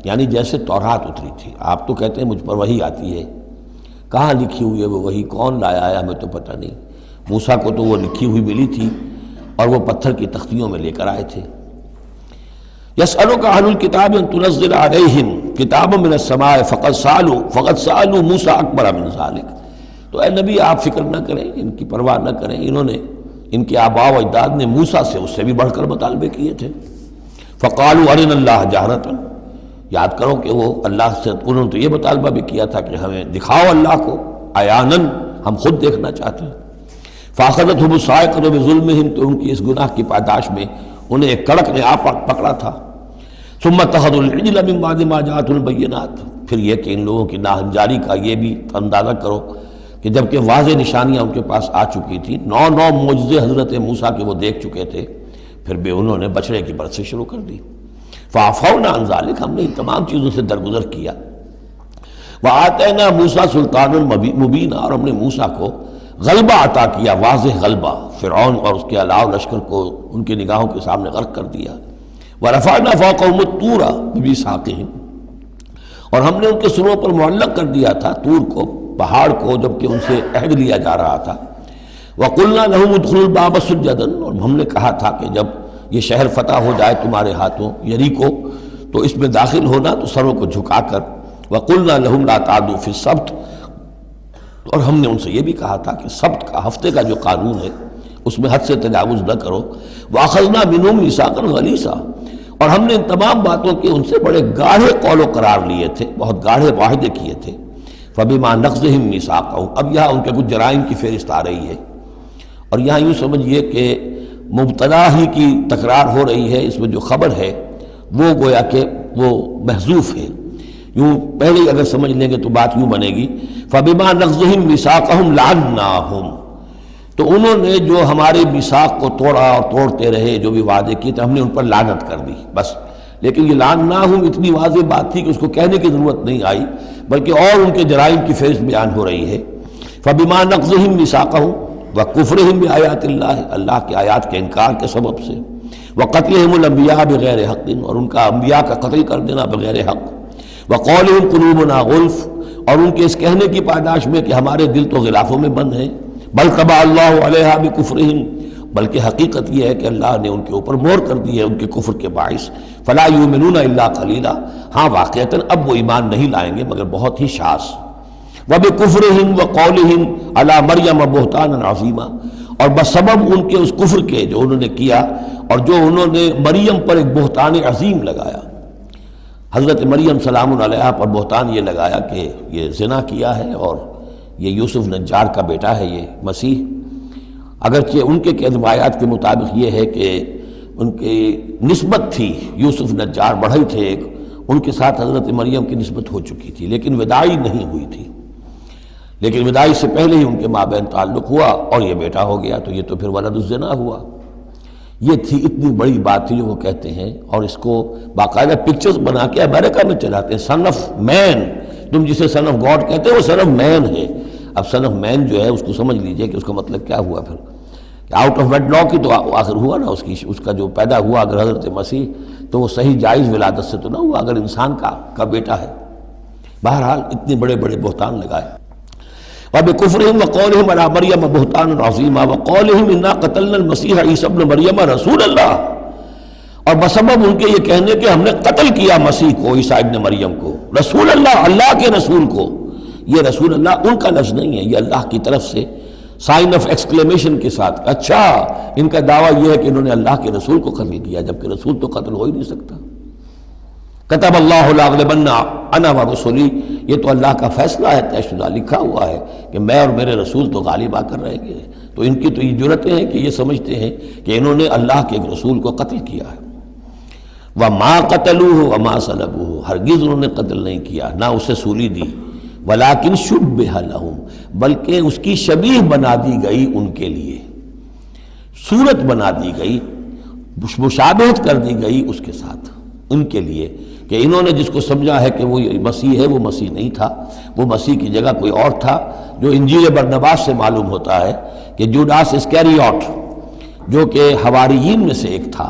یعنی جیسے تورات اتری تھی۔ آپ تو کہتے ہیں مجھ پر وحی آتی ہے، کہاں لکھی ہوئی ہے وہ وحی، کون لایا ہے ہمیں تو پتہ نہیں۔ موسیٰ کو تو وہ لکھی ہوئی ملی تھی اور وہ پتھر کی تختیوں میں لے کر آئے تھے۔ یسألک اہل الکتاب ان تنزل علیہم کتاب من السماء فقد سألوا موسیٰ اکبر من ذلک، تو اے نبی آپ فکر نہ کریں، ان کی پرواہ نہ کریں، انہوں نے، ان کے آباء و اجداد نے موسیٰ سے اس سے بھی بڑھ کر مطالبے کیے تھے۔ فقالوا ارنا اللہ جہرۃ، یاد کرو کہ وہ اللہ سے انہوں نے تو یہ مطالبہ بھی کیا تھا کہ ہمیں دکھاؤ اللہ کو عیاناً، ہم خود دیکھنا چاہتے ہیں۔ فاخذتهم الصاعقۃ بظلمهم، تو ان کی اس گناہ کی پاداش میں انہیں ایک کڑک نے آ پکڑا تھا۔ ثم اتخذوا العجل من بعد ما جاءتهم البینات، پھر یہ کہ ان لوگوں کی ناہنجاری کا یہ بھی اندازہ کرو کہ جبکہ واضح نشانیاں ان کے پاس آ چکی تھیں، 9 معجزے حضرت موسیٰ کے وہ دیکھ چکے تھے، پھر بھی انہوں نے بچڑے کی پرست شروع کر دی۔ فَعَفَوْنَا عَنْ ذَلِكَ، ہم نے ان تمام چیزوں سے درگزر کیا۔ وَآتَيْنَا مُوسَىٰ سُلْطَانًا مُبِينًا، اور ہم نے موسیٰ کو غلبہ عطا کیا، واضح غلبہ، فرعون اور اس کے علاوہ لشکر کو ان کی نگاہوں کے سامنے غرق کر دیا۔ وَرَفَعْنَا فَوْقَهُمُ الطُّورَ بِمِيثَاقِهِمْ، اور ہم نے ان کے سروں پر معلق کر دیا تھا طور کو، پہاڑ کو، جبکہ ان سے عہد لیا جا رہا تھا۔ وَقُلْنَا لَهُمُ ادْخُلُوا الْبَابَ سُجَّدًا، اور ہم نے کہا تھا کہ جب یہ شہر فتح ہو جائے تمہارے ہاتھوں، یریکو، تو اس میں داخل ہونا تو سروں کو جھکا کر۔ وَقُلْنَا لَهُمْ لَا تَعْدُوا فِي السَّبْتِ، اور ہم نے ان سے یہ بھی کہا تھا کہ سبت کا، ہفتے کا جو قانون ہے اس میں حد سے تجاوز نہ کرو۔ وَأَخَذْنَا مِنْهُمْ مِيثَاقًا غَلِيظًا، اور ہم نے ان تمام باتوں کے ان سے بڑے گاڑھے قول و قرار لیے تھے، بہت گاڑھے معاہدے کیے تھے۔ فَبِمَا نَقْضِهِمْ مِيثَاقَهُمْ، اب یہاں ان کے کچھ جرائم کی فہرست آ رہی ہے، اور یہاں یوں سمجھیے کہ مبتدا ہی کی تکرار ہو رہی ہے، اس میں جو خبر ہے وہ گویا کہ وہ محذوف ہے۔ یوں پہلے اگر سمجھ لیں گے تو بات یوں بنے گی، فَبِمَا نَقْضِهِمْ مِيثَاقَهُمْ لَعَنَّاهُمْ، تو انہوں نے جو ہمارے میثاق کو توڑا اور توڑتے رہے، جو بھی وعدے کیے تھے، ہم نے ان پر لعنت کر دی بس۔ لیکن یہ لعناہم اتنی واضح بات تھی کہ اس کو کہنے کی ضرورت نہیں آئی، بلکہ اور ان کے جرائم کی فہرست بیان ہو رہی ہے۔ فَبِمَا نَقْضِهِمْ مِيثَاقَهُمْ وَكُفْرِهِمْ بِآيَاتِ اللَّهِ، اللہ کے آیات کے انکار کے سبب سے، وَقَتْلِهِمُ الْأَنْبِيَاءَ بِغَيْرِ حَقٍّ، اور ان کا انبیاء کا قتل کر دینا بغیر حق، وَقَوْلِهِمْ قُلُوبُنَا غُلْفٌ، اور ان کے اس کہنے کی پاداش میں کہ ہمارے دل تو غلافوں میں بند ہیں، بَلْ طَبَعَ اللَّهُ عَلَيْهَا بِكُفْرِهِمْ، بلکہ حقیقت یہ ہے کہ اللہ نے ان کے اوپر مہر کر دی ہے ان کے کفر کے باعث۔ فَلَا يُؤْمِنُونَ إِلَّا قَلِيلًا، ہاں واقعتاً اب وہ ایمان نہیں لائیں گے مگر بہت ہی شاذ۔ وَبِكُفْرِهِمْ وَقَوْلِهِمْ عَلَى مَرْيَمَ بُهْتَانًا عَظِيمًا، اور بسبب ان کے اس کفر کے جو انہوں نے کیا اور جو انہوں نے مریم پر ایک بہتان عظیم لگایا، حضرت مریم سلام علیہا پر بہتان یہ لگایا کہ یہ زنا کیا ہے اور یہ یوسف نجار کا بیٹا ہے یہ مسیح، اگرچہ ان کے روایات کے مطابق یہ ہے کہ ان کی نسبت تھی، یوسف نجار بڑھئی تھے ایک، ان کے ساتھ حضرت مریم کی نسبت ہو چکی تھی، لیکن وداعی نہیں ہوئی تھی، لیکن وداعی سے پہلے ہی ان کے مابین تعلق ہوا اور یہ بیٹا ہو گیا، تو یہ تو پھر ولد الزنا ہوا۔ یہ تھی اتنی بڑی بات تھی جو وہ کہتے ہیں، اور اس کو باقاعدہ پکچرز بنا کے امریکہ میں چلاتے ہیں۔ سن آف مین، تم جسے سن آف گاڈ کہتے ہیں وہ سن آف مین ہے۔ اب سن آف مین جو ہے اس کو سمجھ لیجئے کہ اس کا مطلب کیا ہوا، پھر آؤٹ آف ویڈ لاک ہی تو آخر ہوا نا، اس کا جو پیدا ہوا اگر حضرت مسیح تو وہ صحیح جائز ولادت سے تو نہ ہوا، اگر انسان کا بیٹا ہے۔ بہرحال اتنے بڑے بڑے بہتان لگائے۔ وَبِكُفْرِهِمْ وَقَوْلِهِمْ عَلَى مَرْيَمَ بُهْتَانًا عَظِيمًا وَقَوْلِهِمْ إِنَّا قَتَلْنَا الْمَسِيحَ عِيسَى ابْنَ مَرْيَمَ رَسُولَ اللَّهِ، اور بسبب ان کے یہ کہنے کہ ہم نے قتل کیا مسیح کو، عیسیٰ ابن مریم کو، رسول اللہ، اللہ کے رسول کو۔ یہ رسول اللہ ان کا لفظ نہیں ہے، یہ اللہ کی طرف سے سائن آف ایکسکلیمیشن کے ساتھ، اچھا ان کا دعویٰ یہ ہے کہ انہوں نے اللہ کے رسول کو قتل کیا، جبکہ رسول تو قتل ہو ہی نہیں سکتا۔ کتب اللہ لأغلبن انا ورسلی، یہ تو اللہ کا فیصلہ ہے، طے شدہ لکھا ہوا ہے کہ میں اور میرے رسول تو غالب آ کر رہیں گے۔ تو ان کی تو یہ جرتیں ہیں کہ یہ سمجھتے ہیں کہ انہوں نے اللہ کے ایک رسول کو قتل کیا ہے۔ وما قتلوہ وما صلبوہ، ہرگز انہوں نے قتل نہیں کیا، نہ اسے سولی دی، ولیکن شبہ لہم، بلکہ اس کی شبیہ بنا دی گئی ان کے لیے، صورت بنا دی گئی، مشابہت کر دی گئی اس کے ساتھ ان کے لیے، کہ انہوں نے جس کو سمجھا ہے کہ وہ مسیح ہے، وہ مسیح نہیں تھا، وہ مسیح کی جگہ کوئی اور تھا، جو انجیل برنباس سے معلوم ہوتا ہے کہ جوڈاس اسکیریوٹ جو کہ حواریین میں سے ایک تھا،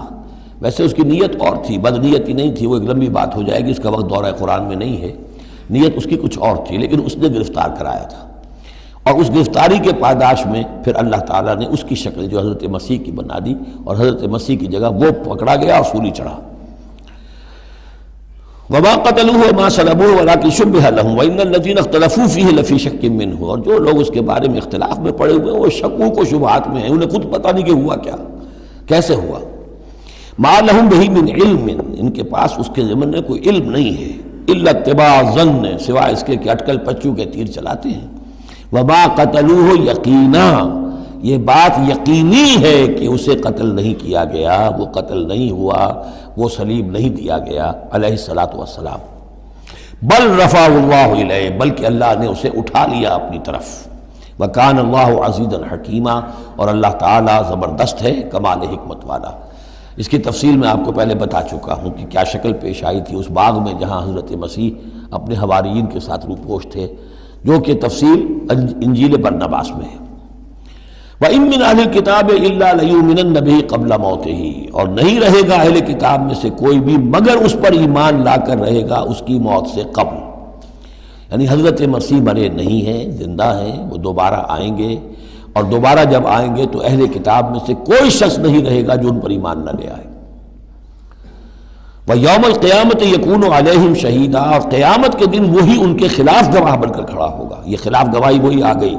ویسے اس کی نیت اور تھی، بد نیتی نہیں تھی، وہ ایک لمبی بات ہو جائے گی، اس کا وقت دورہ قرآن میں نہیں ہے، نیت اس کی کچھ اور تھی، لیکن اس نے گرفتار کرایا تھا، اور اس گرفتاری کے پاداش میں پھر اللہ تعالیٰ نے اس کی شکل جو حضرت مسیح کی بنا دی، اور حضرت مسیح کی جگہ وہ پکڑا گیا اور سولی چڑھا۔ وما قتلوه وما صلبوه ولكن شبه لهم وان الذين اختلفوا فيه لفي شك منه، اور جو لوگ اس کے بارے میں اختلاف میں پڑے ہوئے ہیں وہ شکوک و شبہات میں ہیں، انہیں خود پتہ نہیں کہ ہوا کیا، کیسے ہوا۔ ما لهم به من علم، ان کے پاس اس کے ضمن میں کوئی علم نہیں ہے، الا اتباع الظن، سوائے اس کے کہ اٹکل پچو کے تیر چلاتے ہیں۔ وما قتلوه یقینا، یہ بات یقینی ہے کہ اسے قتل نہیں کیا گیا، وہ قتل نہیں ہوا، وہ صلیب نہیں دیا گیا علیہ الصلاۃ والسلام۔ بل رفعہ اللہ الیہ، بلکہ اللہ نے اسے اٹھا لیا اپنی طرف، وَكَانَ اللَّهُ عَزِيزًا حَكِيمًا، اور اللہ تعالیٰ زبردست ہے، کمال حکمت والا۔ اس کی تفصیل میں آپ کو پہلے بتا چکا ہوں کہ کیا شکل پیش آئی تھی اس باغ میں جہاں حضرت مسیح اپنے حواریین کے ساتھ روپوش تھے، جو کہ تفصیل انجیل برنباس میں ہے۔ وَإِن مِّنْ أَهْلِ الْكِتَابِ إِلَّا لَيُؤْمِنَنَّ بِهِ قَبْلَ مَوْتِهِ، اور نہیں رہے گا اہل کتاب میں سے کوئی بھی مگر اس پر ایمان لا کر رہے گا اس کی موت سے قبل۔ یعنی حضرت مسیح مرے نہیں ہیں، زندہ ہیں، وہ دوبارہ آئیں گے، اور دوبارہ جب آئیں گے تو اہل کتاب میں سے کوئی شخص نہیں رہے گا جو ان پر ایمان نہ لے آئے۔ وَيَوْمَ الْقِيَامَةِ يَكُونُ عَلَيْهِمْ شَهِيدًا، اور قیامت کے دن وہی ان کے خلاف گواہ بن کر کھڑا ہوگا۔ یہ خلاف گواہی وہی آ گئی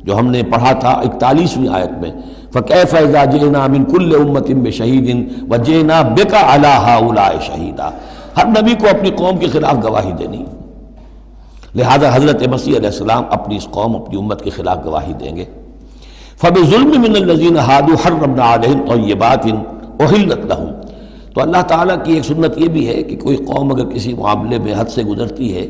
جو ہم نے پڑھا تھا 41ویں آیت میں، فَكَيْفَ إِذَا جِئْنَا مِن كُلِّ أُمَّةٍ بِشَهِيدٍ وَجِئْنَا بِكَ عَلَىٰ هَٰؤُلَاءِ شَهِيدًا۔ ہر نبی کو اپنی قوم کے خلاف گواہی دینی، لہذا حضرت مسیح علیہ السلام اپنی اس قوم، اپنی امت کے خلاف گواہی دیں گے۔ فَبِظُلْمٍ مِّنَ الَّذِينَ هَادُوا حَرَّمْنَا عَلَيْهِمْ طَيِّبَاتٍ أُحِلَّتْ لَهُمْ۔ تو اللہ تعالیٰ کی ایک سنت یہ بھی ہے کہ کوئی قوم اگر کسی معاملے میں حد سے گزرتی ہے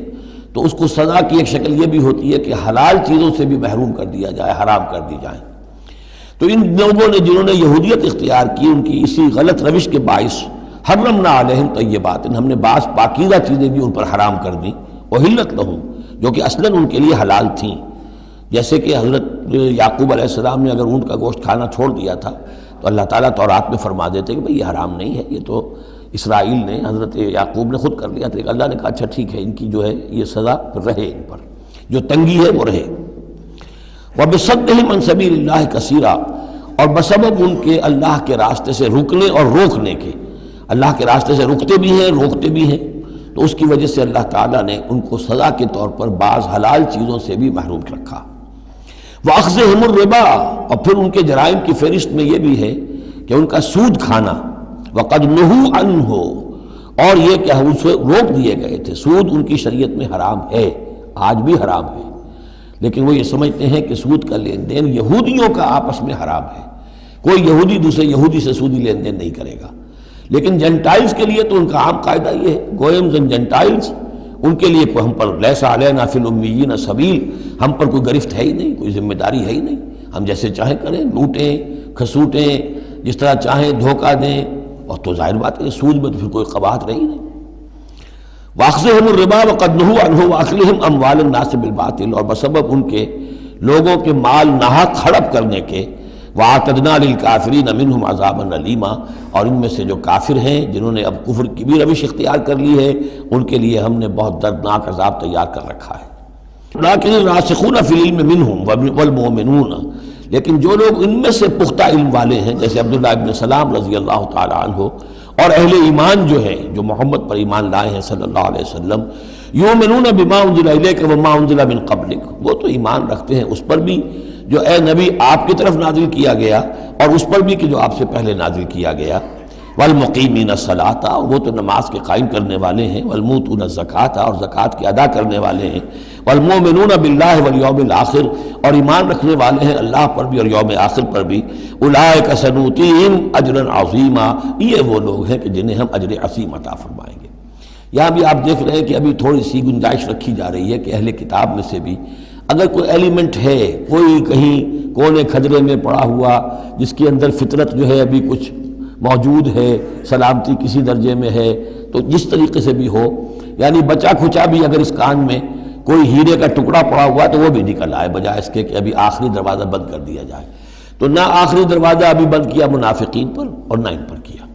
تو اس کو سزا کی ایک شکل یہ بھی ہوتی ہے کہ حلال چیزوں سے بھی محروم کر دیا جائے، حرام کر دی جائیں۔ تو ان لوگوں نے جنہوں نے یہودیت اختیار کی، ان کی اسی غلط روش کے باعث حرمنا علیہم طیبات، ہم نے بعض پاکیزہ چیزیں بھی ان پر حرام کر دیں، احلت لہم، جو کہ اصلاً ان کے لیے حلال تھیں۔ جیسے کہ حضرت یعقوب علیہ السلام نے اگر اونٹ کا گوشت کھانا چھوڑ دیا تھا تو اللہ تعالیٰ تورات میں فرما دیتے کہ بھئی یہ حرام نہیں ہے، یہ تو اسرائیل نے، حضرت یعقوب نے خود کر لیا تھا۔ اللہ نے کہا اچھا ٹھیک ہے، ان کی جو ہے یہ سزا رہے، ان پر جو تنگی ہے وہ رہے۔ وَبِصَدِّهِمْ عَنْ سَبِيلِ اللَّهِ كَثِيرًا، اور بسبب ان کے اللہ کے راستے سے رکنے اور روکنے کے، اللہ کے راستے سے رکتے بھی ہیں، روکتے بھی ہیں، تو اس کی وجہ سے اللہ تعالیٰ نے ان کو سزا کے طور پر بعض حلال چیزوں سے بھی محروم رکھا۔ وَأَخْذِهِمُ الرِّبَا، اور پھر ان کے جرائم کی فہرست میں یہ بھی ہے کہ ان کا سود کھانا، وَقَدْ نُهُوا عَنْهُ، اور یہ کہ ان سے روک دیے گئے تھے۔ سود ان کی شریعت میں حرام ہے، آج بھی حرام ہے، لیکن وہ یہ سمجھتے ہیں کہ سود کا لین دین یہودیوں کا آپس میں حرام ہے، کوئی یہودی دوسرے یہودی سے سودی لین دین نہیں کرے گا۔ لیکن جنٹائلز کے لیے تو ان کا عام قاعدہ یہ ہے، گوئمز اینڈ جنٹائلز، ان کے لیے ہم پر لیس علینا فی الامیین سبیل، ہم پر کوئی گرفت ہے ہی نہیں، کوئی ذمہ داری ہے ہی نہیں، ہم جیسے چاہیں کریں، لوٹیں کھسوٹیں، جس طرح چاہیں دھوکہ دیں، اور تو ظاہر بات ہے سود میں تو پھر کوئی قباحت رہی نہیں۔ وَأَخْذِهِمُ الرِّبَا وَقَدْ نُهُوا عَنْهُ وَأَكْلِهِمْ أَمْوَالَ النَّاسِ بِالْبَاطِلِ، اور بسبب ان کے لوگوں کے مال ناحق ہڑپ کرنے کے، وَأَعْتَدْنَا لِلْكَافِرِينَ مِنْهُمْ عَذَابًا أَلِيمًا، اور ان میں سے جو کافر ہیں جنہوں نے اب کفر کی بھی روش اختیار کر لی ہے، ان کے لیے ہم نے بہت دردناک عذاب تیار کر رکھا ہے۔ لَٰكِنِ الرَّاسِخُونَ فِي الْعِلْمِ مِنْهُمْ وَالْمُؤْمِنُونَ، لیکن جو لوگ ان میں سے پختہ علم والے ہیں، جیسے عبداللہ ابن سلام رضی اللہ تعالی عنہ، اور اہل ایمان جو ہیں، جو محمد پر ایمان لائے ہیں صلی اللہ علیہ وسلم، یؤمنون بما انزل الیک وما انزل من قبلک، وہ تو ایمان رکھتے ہیں اس پر بھی جو اے نبی آپ کی طرف نازل کیا گیا، اور اس پر بھی کہ جو آپ سے پہلے نازل کیا گیا۔ والمقیمین الصلاۃ، وہ تو نماز کے قائم کرنے والے ہیں، والموتون الزکاۃ، اور زکوٰۃ کے ادا کرنے والے ہیں، والمؤمنون باللہ والیوم الآخر، اور ایمان رکھنے والے ہیں اللہ پر بھی اور یوم آخر پر بھی۔ اولئک سنؤتیہم اجرا عظیما، یہ وہ لوگ ہیں کہ جنہیں ہم اجر عظیم عطا فرمائیں گے۔ یہاں بھی آپ دیکھ رہے ہیں کہ ابھی تھوڑی سی گنجائش رکھی جا رہی ہے کہ اہل کتاب میں سے بھی اگر کوئی ایلیمنٹ ہے، کوئی کہیں کونے کھجرے میں پڑا ہوا جس کے اندر فطرت جو ہے ابھی کچھ موجود ہے، سلامتی کسی درجے میں ہے، تو جس طریقے سے بھی ہو، یعنی بچا کھچا بھی اگر اس کان میں کوئی ہیرے کا ٹکڑا پڑا ہوا تو وہ بھی نکل آئے، بجائے اس کے کہ ابھی آخری دروازہ بند کر دیا جائے۔ تو نہ آخری دروازہ ابھی بند کیا منافقین پر اور نہ ان پر کیا۔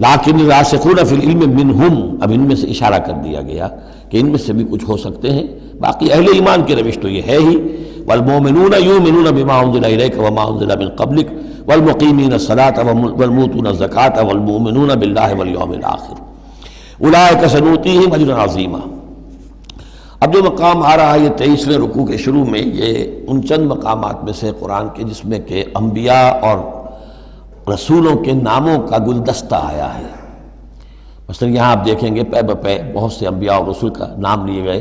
لیکن الراسخون فی العلم منہم، اب ان میں سے اشارہ کر دیا گیا کہ ان میں سے بھی کچھ ہو سکتے ہیں، باقی اہل ایمان کے روش تو یہ ہے ہی، والمؤمنون یؤمنون بما انزل الیک وما انزل من قبلک والمقیمین الصلاۃ والمؤتون الزکاۃ والمؤمنون باللہ والیوم الآخر اولئک سنؤتیہم اجرا عظیما۔ اب جو مقام آ رہا ہے یہ 23ویں رکوع کے شروع میں، یہ ان چند مقامات میں سے قرآن کے جس میں کہ انبیاء اور رسولوں کے ناموں کا گلدستہ آیا ہے۔ مثلا یہاں آپ دیکھیں گے پے بپے بہت سے انبیاء اور رسول کا نام لیے گئے،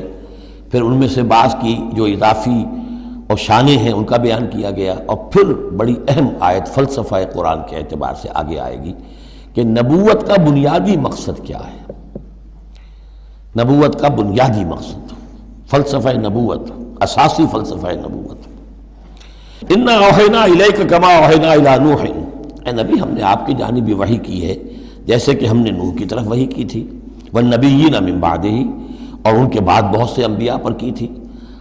پھر ان میں سے بعض کی جو اضافی اور شانیں ہیں ان کا بیان کیا گیا، اور پھر بڑی اہم آیت فلسفہ قرآن کے اعتبار سے آگے آئے گی کہ نبوت کا بنیادی مقصد کیا ہے۔ نبوت کا بنیادی مقصد، فلسفہ نبوت، اساسی فلسفہ نبوت۔ انا اوحینا الیک کما اوحینا الی نوح، اے نبی ہم نے آپ کی جانب بھی وحی کی ہے جیسے کہ ہم نے نوح کی طرف وحی کی تھی، والنبیین من بعدہ، اور ان کے بعد بہت سے انبیاء پر کی تھی۔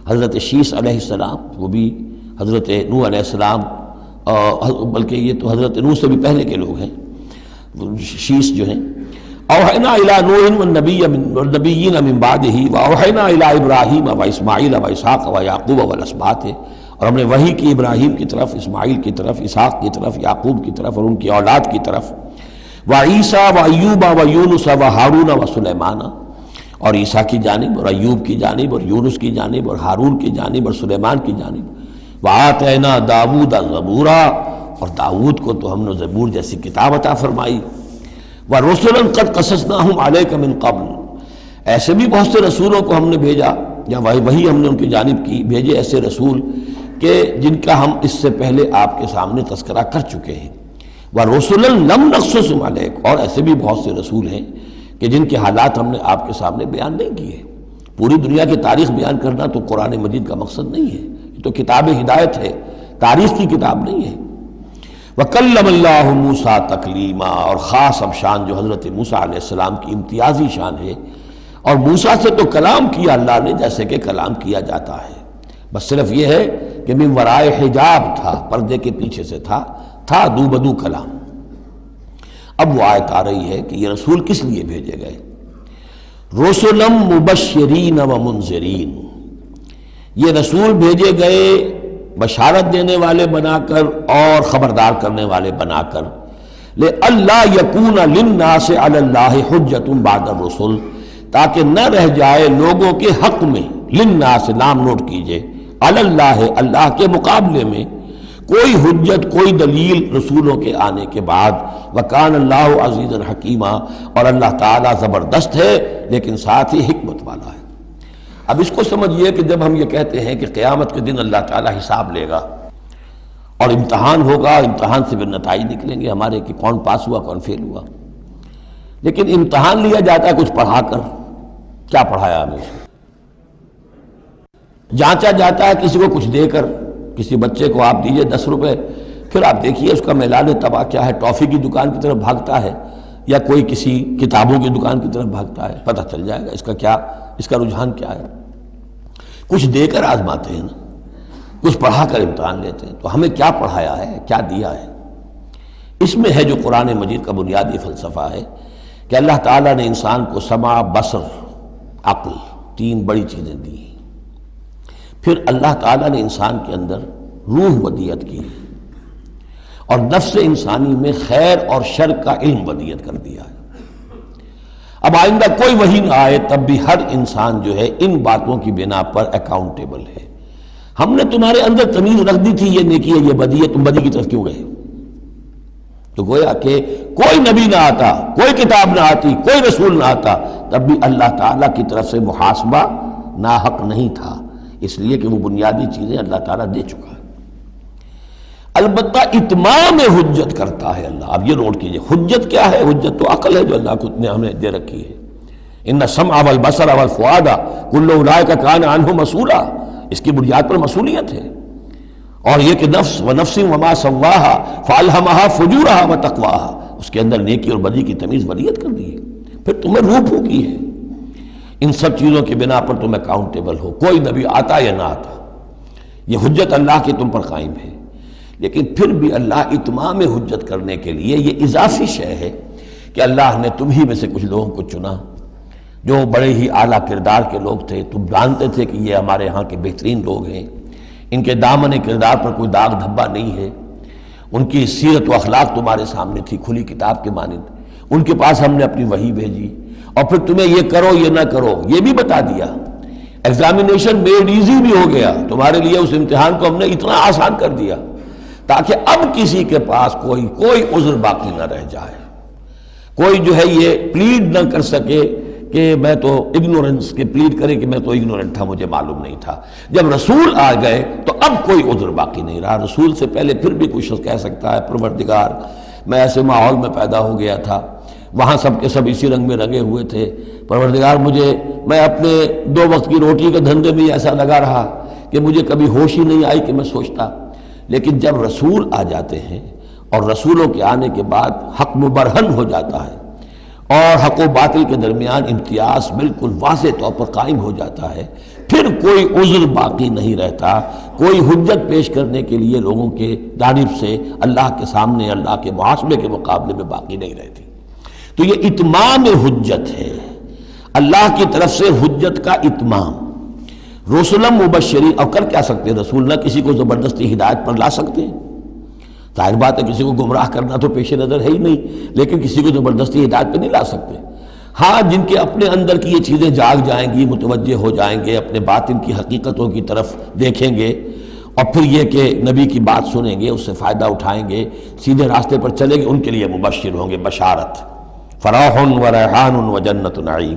حضرت شیس علیہ السلام وہ بھی حضرت نوح علیہ السلام، بلکہ یہ تو حضرت نوح سے بھی پہلے کے لوگ ہیں شیس جو ہیں۔ اوحینا الی نوح والنبیین من بعدہ واوحینا الی ابراہیم واسماعیل واسحاق ویعقوب والاسباط، اور ہم نے وحی کی ابراہیم کی طرف، اسماعیل کی طرف، اسحاق کی طرف، یعقوب کی طرف اور ان کی اولاد کی طرف، وعیسیٰ وایوب ویونس وہارون وسلیمان، اور عیسیٰ کی جانب اور ایوب کی جانب اور یونس کی جانب اور ہارون کی جانب اور سلیمان کی جانب، وآتینا داؤد زبورا، اور داؤد کو تو ہم نے زبور جیسی کتاب عطا فرمائی، ورسلا قد قصصناہم علیک من قبل، ایسے بھی بہت سے رسولوں کو ہم نے بھیجا، یا وہی ہم نے ان کی جانب کی بھیجے ایسے رسول کہ جن کا ہم اس سے پہلے آپ کے سامنے تذکرہ کر چکے ہیں، ورسلا لم نقصصہم علیک، اور ایسے بھی بہت سے رسول ہیں کہ جن کے حالات ہم نے آپ کے سامنے بیان نہیں کیے۔ پوری دنیا کی تاریخ بیان کرنا تو قرآن مجید کا مقصد نہیں ہے، یہ تو کتاب ہدایت ہے، تاریخ کی کتاب نہیں ہے۔ وَكَلَّمَ اللَّهُ مُوسَىٰ تَكْلِيمًا، اور خاص اب شان جو حضرت موسیٰ علیہ السلام کی امتیازی شان ہے، اور موسیٰ سے تو کلام کیا اللہ نے جیسے کہ کلام کیا جاتا ہے، بس صرف یہ ہے کہ من ورائے حجاب تھا، پردے کے پیچھے سے تھا دو بدو کلام۔ اب وہ آیت آ رہی ہے کہ یہ رسول کس لیے بھیجے گئے؟ رسلا مبشرین و منذرین، یہ رسول بھیجے گئے بشارت دینے والے بنا کر اور خبردار کرنے والے بنا کر، لئلا یکون للناس علی اللہ حجۃ بعد الرسل، تاکہ نہ رہ جائے لوگوں کے حق میں، للناس نام نوٹ کیجئے، علی اللہ، اللہ کے مقابلے میں کوئی حجت، کوئی دلیل رسولوں کے آنے کے بعد، وکان اللہ عزیزا حکیما، اور اللہ تعالیٰ زبردست ہے لیکن ساتھ ہی حکمت والا ہے۔ اب اس کو سمجھیے کہ جب ہم یہ کہتے ہیں کہ قیامت کے دن اللہ تعالیٰ حساب لے گا اور امتحان ہوگا، امتحان سے پھر نتائج نکلیں گے ہمارے کہ کون پاس ہوا کون فیل ہوا، لیکن امتحان لیا جاتا ہے کچھ پڑھا کر، کیا پڑھایا ہمیں، جانچا جاتا ہے کسی کو کچھ دے کر، کسی بچے کو آپ دیجئے 10 روپے، پھر آپ دیکھیے اس کا میلان طبع کیا ہے، ٹافی کی دکان کی طرف بھاگتا ہے یا کوئی کسی کتابوں کی دکان کی طرف بھاگتا ہے، پتہ چل جائے گا اس کا کیا، اس کا رجحان کیا ہے۔ کچھ دے کر آزماتے ہیں نا، کچھ پڑھا کر امتحان لیتے ہیں، تو ہمیں کیا پڑھایا ہے، کیا دیا ہے؟ اس میں ہے جو قرآن مجید کا بنیادی فلسفہ ہے کہ اللہ تعالیٰ نے انسان کو سمع، بصر، عقل، 3 بڑی چیزیں دی، پھر اللہ تعالیٰ نے انسان کے اندر روح ودیت کی اور نفس انسانی میں خیر اور شر کا علم ودیت کر دیا ہے۔ اب آئندہ کوئی وحی نہ آئے تب بھی ہر انسان جو ہے ان باتوں کی بنا پر اکاؤنٹیبل ہے۔ ہم نے تمہارے اندر تمیز رکھ دی تھی، یہ نیکی ہے یہ بدی ہے، تم بدی کی طرف کیوں گئے؟ تو گویا کہ کوئی نبی نہ آتا، کوئی کتاب نہ آتی، کوئی رسول نہ آتا، تب بھی اللہ تعالیٰ کی طرف سے محاسبہ ناحق نہیں تھا، اس لیے کہ وہ بنیادی چیزیں اللہ تعالیٰ دے چکا ہے۔ البتہ اتمام حجت کرتا ہے اللہ۔ اب یہ نوٹ کیجئے، حجت کیا ہے؟ حجت تو عقل ہے جو اللہ نے ہمیں دے رکھی ہے۔ ان السمع والبصر والفؤاد کل اولئک کان عنہ مسئولا، اس کی بنیاد پر مسئولیت ہے۔ اور یہ کہ نفس ونفس وما سواہا فالہمہا فجورہا وتقواہا، اس کے اندر نیکی اور بدی کی تمیز ودیت کر دی ہے، پھر تمہیں روح پھونکی ہے۔ ان سب چیزوں کی بنا پر تم اکاؤنٹیبل ہو، کوئی نبی آتا یا نہ آتا، یہ حجت اللہ کی تم پر قائم ہے۔ لیکن پھر بھی اللہ اتمام حجت کرنے کے لیے یہ اضافی شے ہے کہ اللہ نے تم ہی میں سے کچھ لوگوں کو چنا جو بڑے ہی اعلیٰ کردار کے لوگ تھے، تم جانتے تھے کہ یہ ہمارے ہاں کے بہترین لوگ ہیں، ان کے دامن کردار پر کوئی داغ دھبا نہیں ہے، ان کی سیرت و اخلاق تمہارے سامنے تھی کھلی کتاب کے مانند، ان کے پاس ہم نے اپنی وحی بھیجی، اور پھر تمہیں یہ کرو یہ نہ کرو یہ بھی بتا دیا۔ ایگزامینیشن میڈ ایزی بھی ہو گیا تمہارے لیے، اس امتحان کو ہم نے اتنا آسان کر دیا تاکہ اب کسی کے پاس کوئی عذر باقی نہ رہ جائے، کوئی جو ہے یہ پلیڈ نہ کر سکے کہ میں تو اگنورنس کے پلیڈ کرے کہ میں تو اگنورنٹ تھا، مجھے معلوم نہیں تھا۔ جب رسول آ گئے تو اب کوئی عذر باقی نہیں رہا۔ رسول سے پہلے پھر بھی کوئی شخص کہہ سکتا ہے پروردگار میں ایسے ماحول میں پیدا ہو گیا تھا، وہاں سب کے سب اسی رنگ میں رنگے ہوئے تھے، پروردگار میں اپنے 2 وقت کی روٹی کے دھندے میں ایسا لگا رہا کہ مجھے کبھی ہوش ہی نہیں آئی کہ میں سوچتا لیکن جب رسول آ جاتے ہیں اور رسولوں کے آنے کے بعد حق مبرہن ہو جاتا ہے اور حق و باطل کے درمیان امتیاز بالکل واضح طور پر قائم ہو جاتا ہے، پھر کوئی عذر باقی نہیں رہتا، کوئی حجت پیش کرنے کے لیے لوگوں کے جانب سے اللہ کے سامنے اللہ کے محاسبے کے مقابلے میں باقی نہیں رہتی۔ تو یہ اتمام حجت ہے، اللہ کی طرف سے حجت کا اتمام۔ رسولم مبشرین، اور کر کیا سکتے ہیں رسول؟ نہ کسی کو زبردستی ہدایت پر لا سکتے ہیں، ظاہر بات ہے کسی کو گمراہ کرنا تو پیش نظر ہے ہی نہیں، لیکن کسی کو زبردستی ہدایت پہ نہیں لا سکتے۔ ہاں جن کے اپنے اندر کی یہ چیزیں جاگ جائیں گی، متوجہ ہو جائیں گے، اپنے باطن کی حقیقتوں کی طرف دیکھیں گے اور پھر یہ کہ نبی کی بات سنیں گے، اس سے فائدہ اٹھائیں گے، سیدھے راستے پر چلیں گے، ان کے لیے مبشر ہوں گے، بشارت، فراح و ریحان و جنت نعیم۔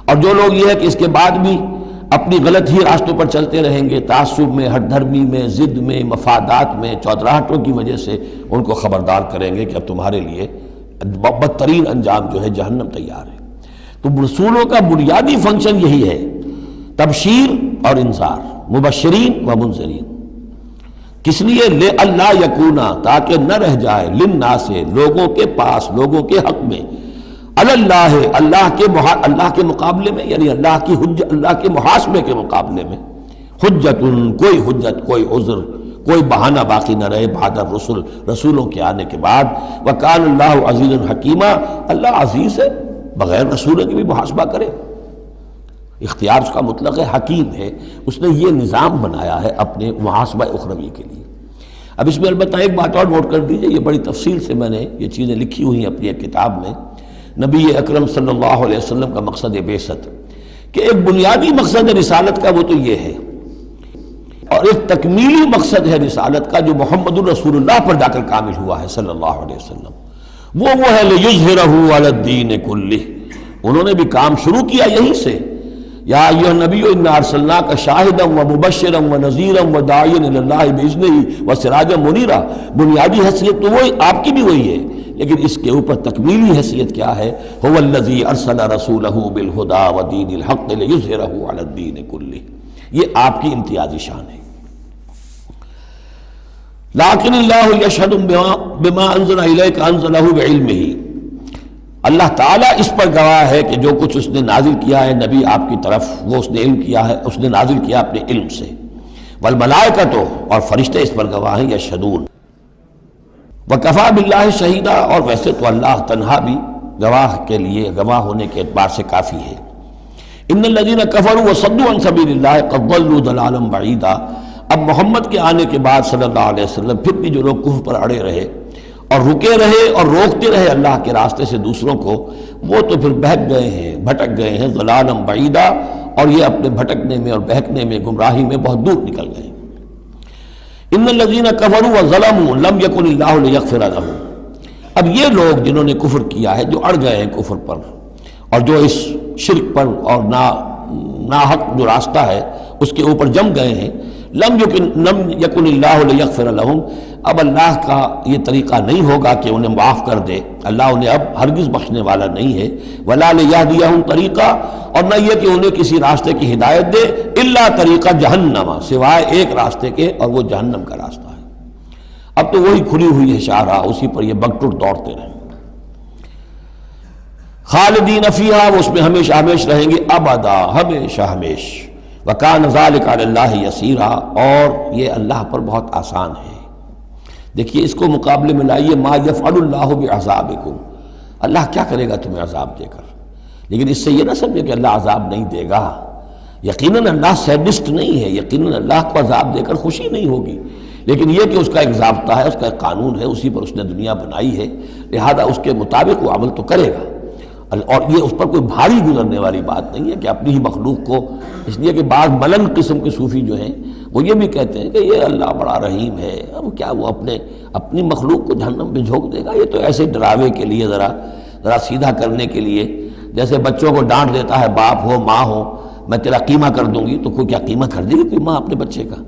اور جو لوگ یہ ہے کہ اس کے بعد بھی اپنی غلط ہی راستوں پر چلتے رہیں گے، تعصب میں، ہٹ دھرمی میں، ضد میں، مفادات میں، چودراہٹوں کی وجہ سے، ان کو خبردار کریں گے کہ اب تمہارے لیے بدترین انجام جو ہے جہنم تیار ہے۔ تو رسولوں کا بنیادی فنکشن یہی ہے، تبشیر اور انذار، مبشرین و منذرین۔ کس لیے؟ لے اللہ یکونا، تاکہ نہ رہ جائے، للناس، لوگوں کے پاس، لوگوں کے حق میں، اللہ، اللہ کے مقابلے میں، یعنی اللہ کی حجت، اللہ کے محاسبے کے مقابلے میں، حجت، کوئی حجت، کوئی عذر، کوئی بہانہ باقی نہ رہے بعد الرسل، رسولوں کے آنے کے بعد۔ وکان اللہ عزیز حکیمہ، اللہ عزیز ہے، بغیر رسولوں کے بھی محاسبہ کرے، اختیار اس کا مطلق ہے، حکیم ہے، اس نے یہ نظام بنایا ہے اپنے محاسبہ اخروی کے لیے۔ اب اس میں البتہ ایک بات اور نوٹ کر دیجئے، یہ بڑی تفصیل سے میں نے یہ چیزیں لکھی ہوئی ہیں اپنی ایک کتاب میں، نبی اکرم صلی اللہ علیہ وسلم کا مقصد بعثت، کہ ایک بنیادی مقصد ہے رسالت کا، وہ تو یہ ہے، اور ایک تکمیلی مقصد ہے رسالت کا جو محمد الرسول اللہ پر جا کر کامل ہوا ہے صلی اللہ علیہ وسلم، وہ ہے لِيُظْهِرَهُ عَلَى الدِّينِ كُلِّهِ۔ انہوں نے بھی کام شروع کیا یہیں سے، یا ایھا النبی انا ارسلناک شاہدا ومبشرا ونذیرا وداعیا الی اللہ باذنہ وسراجا منیرا۔ بنیادی حیثیت تو وہی آپ کی بھی وہی ہے، لیکن اس کے اوپر تکمیلی حیثیت کیا ہے؟ هو الذی ارسل رسولہ بالہدی ودین الحق لیظہرہ علی الدین کلہ۔ یہ آپ کی امتیازی شان ہے۔ لیکن اللہ یشہد بما انزل الیک انزلہ بعلمہ، اللہ تعالیٰ اس پر گواہ ہے کہ جو کچھ اس نے نازل کیا ہے نبی آپ کی طرف، وہ اس نے علم کیا ہے، اس نے نازل کیا اپنے علم سے۔ والملائکۃ، اور فرشتے اس پر گواہ ہیں، یشہدون۔ وکفیٰ باللہ شہیدا، اور ویسے تو اللہ تنہا بھی گواہ کے لیے، گواہ ہونے کے اعتبار سے کافی ہے۔ ان الذین کفروا وصدوا عن سبیل اللہ قد ضلوا ضلالا بعیدا۔ اب محمد کے آنے کے بعد صلی اللہ علیہ وسلم پھر بھی جو لوگ کفر پر اڑے رہے اور رکے رہے اور روکتے رہے اللہ کے راستے سے دوسروں کو، وہ تو پھر بہک گئے ہیں، بھٹک گئے ہیں، ضلالا بعیدا، اور یہ اپنے بھٹکنے میں اور بہکنے میں، گمراہی میں بہت دور نکل گئے۔ ان الذین کفروا وظلموا لم یکن اللہ لیغفر لهم۔ اب یہ لوگ جنہوں نے کفر کیا ہے، جو اڑ گئے ہیں کفر پر اور جو اس شرک پر اور ناحق جو راستہ ہے اس کے اوپر جم گئے ہیں، لم یکن اللہ لیغفر لهم، اب اللہ کا یہ طریقہ نہیں ہوگا کہ انہیں معاف کر دے، اللہ انہیں اب ہرگز بخشنے والا نہیں ہے۔ ولا لیہدیہم طریقہ، اور نہ یہ کہ انہیں کسی راستے کی ہدایت دے، الا طریقہ جہنم، سوائے ایک راستے کے، اور وہ جہنم کا راستہ ہے۔ اب تو وہی کھلی ہوئی ہے شاہراہ، اسی پر یہ بگٹر دوڑتے رہیں، خالدین فیہا، وہ اس میں ہمیشہ ہمیش رہیں گے، ابدا، ہمیشہ ہمیش۔ وکان ذلک علی اللہ یسیرا، اور یہ اللہ پر بہت آسان ہے۔ دیکھیے اس کو مقابلے میں لائیے، ما یفعل اللہ بعذابکم، اللہ کیا کرے گا تمہیں عذاب دے کر، لیکن اس سے یہ نہ سمجھے کہ اللہ عذاب نہیں دے گا۔ یقیناً اللہ سیڈسٹ نہیں ہے، یقیناً اللہ کو عذاب دے کر خوشی نہیں ہوگی، لیکن یہ کہ اس کا ایک ضابطہ ہے، اس کا ایک قانون ہے، اسی پر اس نے دنیا بنائی ہے، لہذا اس کے مطابق وہ عمل تو کرے گا۔ اور یہ اس پر کوئی بھاری گزرنے والی بات نہیں ہے کہ اپنی ہی مخلوق کو، اس لیے کہ بعض ملن قسم کے صوفی جو ہیں وہ یہ بھی کہتے ہیں کہ یہ اللہ بڑا رحیم ہے، اب کیا وہ اپنی مخلوق کو جہنم میں جھونک دے گا؟ یہ تو ایسے ڈراوے کے لیے، ذرا سیدھا کرنے کے لیے، جیسے بچوں کو ڈانٹ دیتا ہے باپ ہو ماں ہو، میں تیرا قیمہ کر دوں گی، تو کوئی کیا قیمہ کر دے گی کوئی ماں اپنے بچے کا؟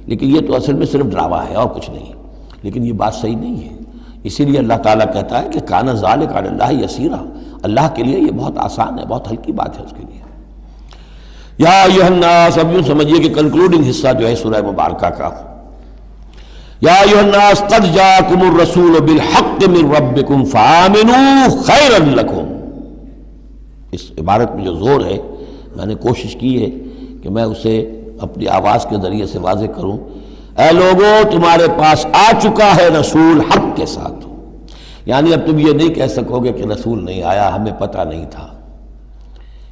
لیکن یہ تو اصل میں صرف ڈراوا ہے اور کچھ نہیں، لیکن یہ بات صحیح نہیں ہے۔ اسی لیے اللہ تعالیٰ کہتا ہے کہ کان ذالک علی اللہ یسیرا، اللہ کے لیے یہ بہت آسان ہے، بہت ہلکی بات ہے اس کے لیے۔ یا ایھا الناس، اب یوں سمجھیے کہ کنکلوڈنگ حصہ جو ہے سورہ مبارکہ کا، یا ایھا الناس قد جاءکم الرسول بالحق من ربکم فآمنوا خیرا لکم. اس عبارت میں جو زور ہے میں نے کوشش کی ہے کہ میں اسے اپنی آواز کے ذریعے سے واضح کروں. اے لوگو تمہارے پاس آ چکا ہے رسول حق کے ساتھ، یعنی اب تم یہ نہیں کہہ سکو گے کہ رسول نہیں آیا ہمیں پتہ نہیں تھا.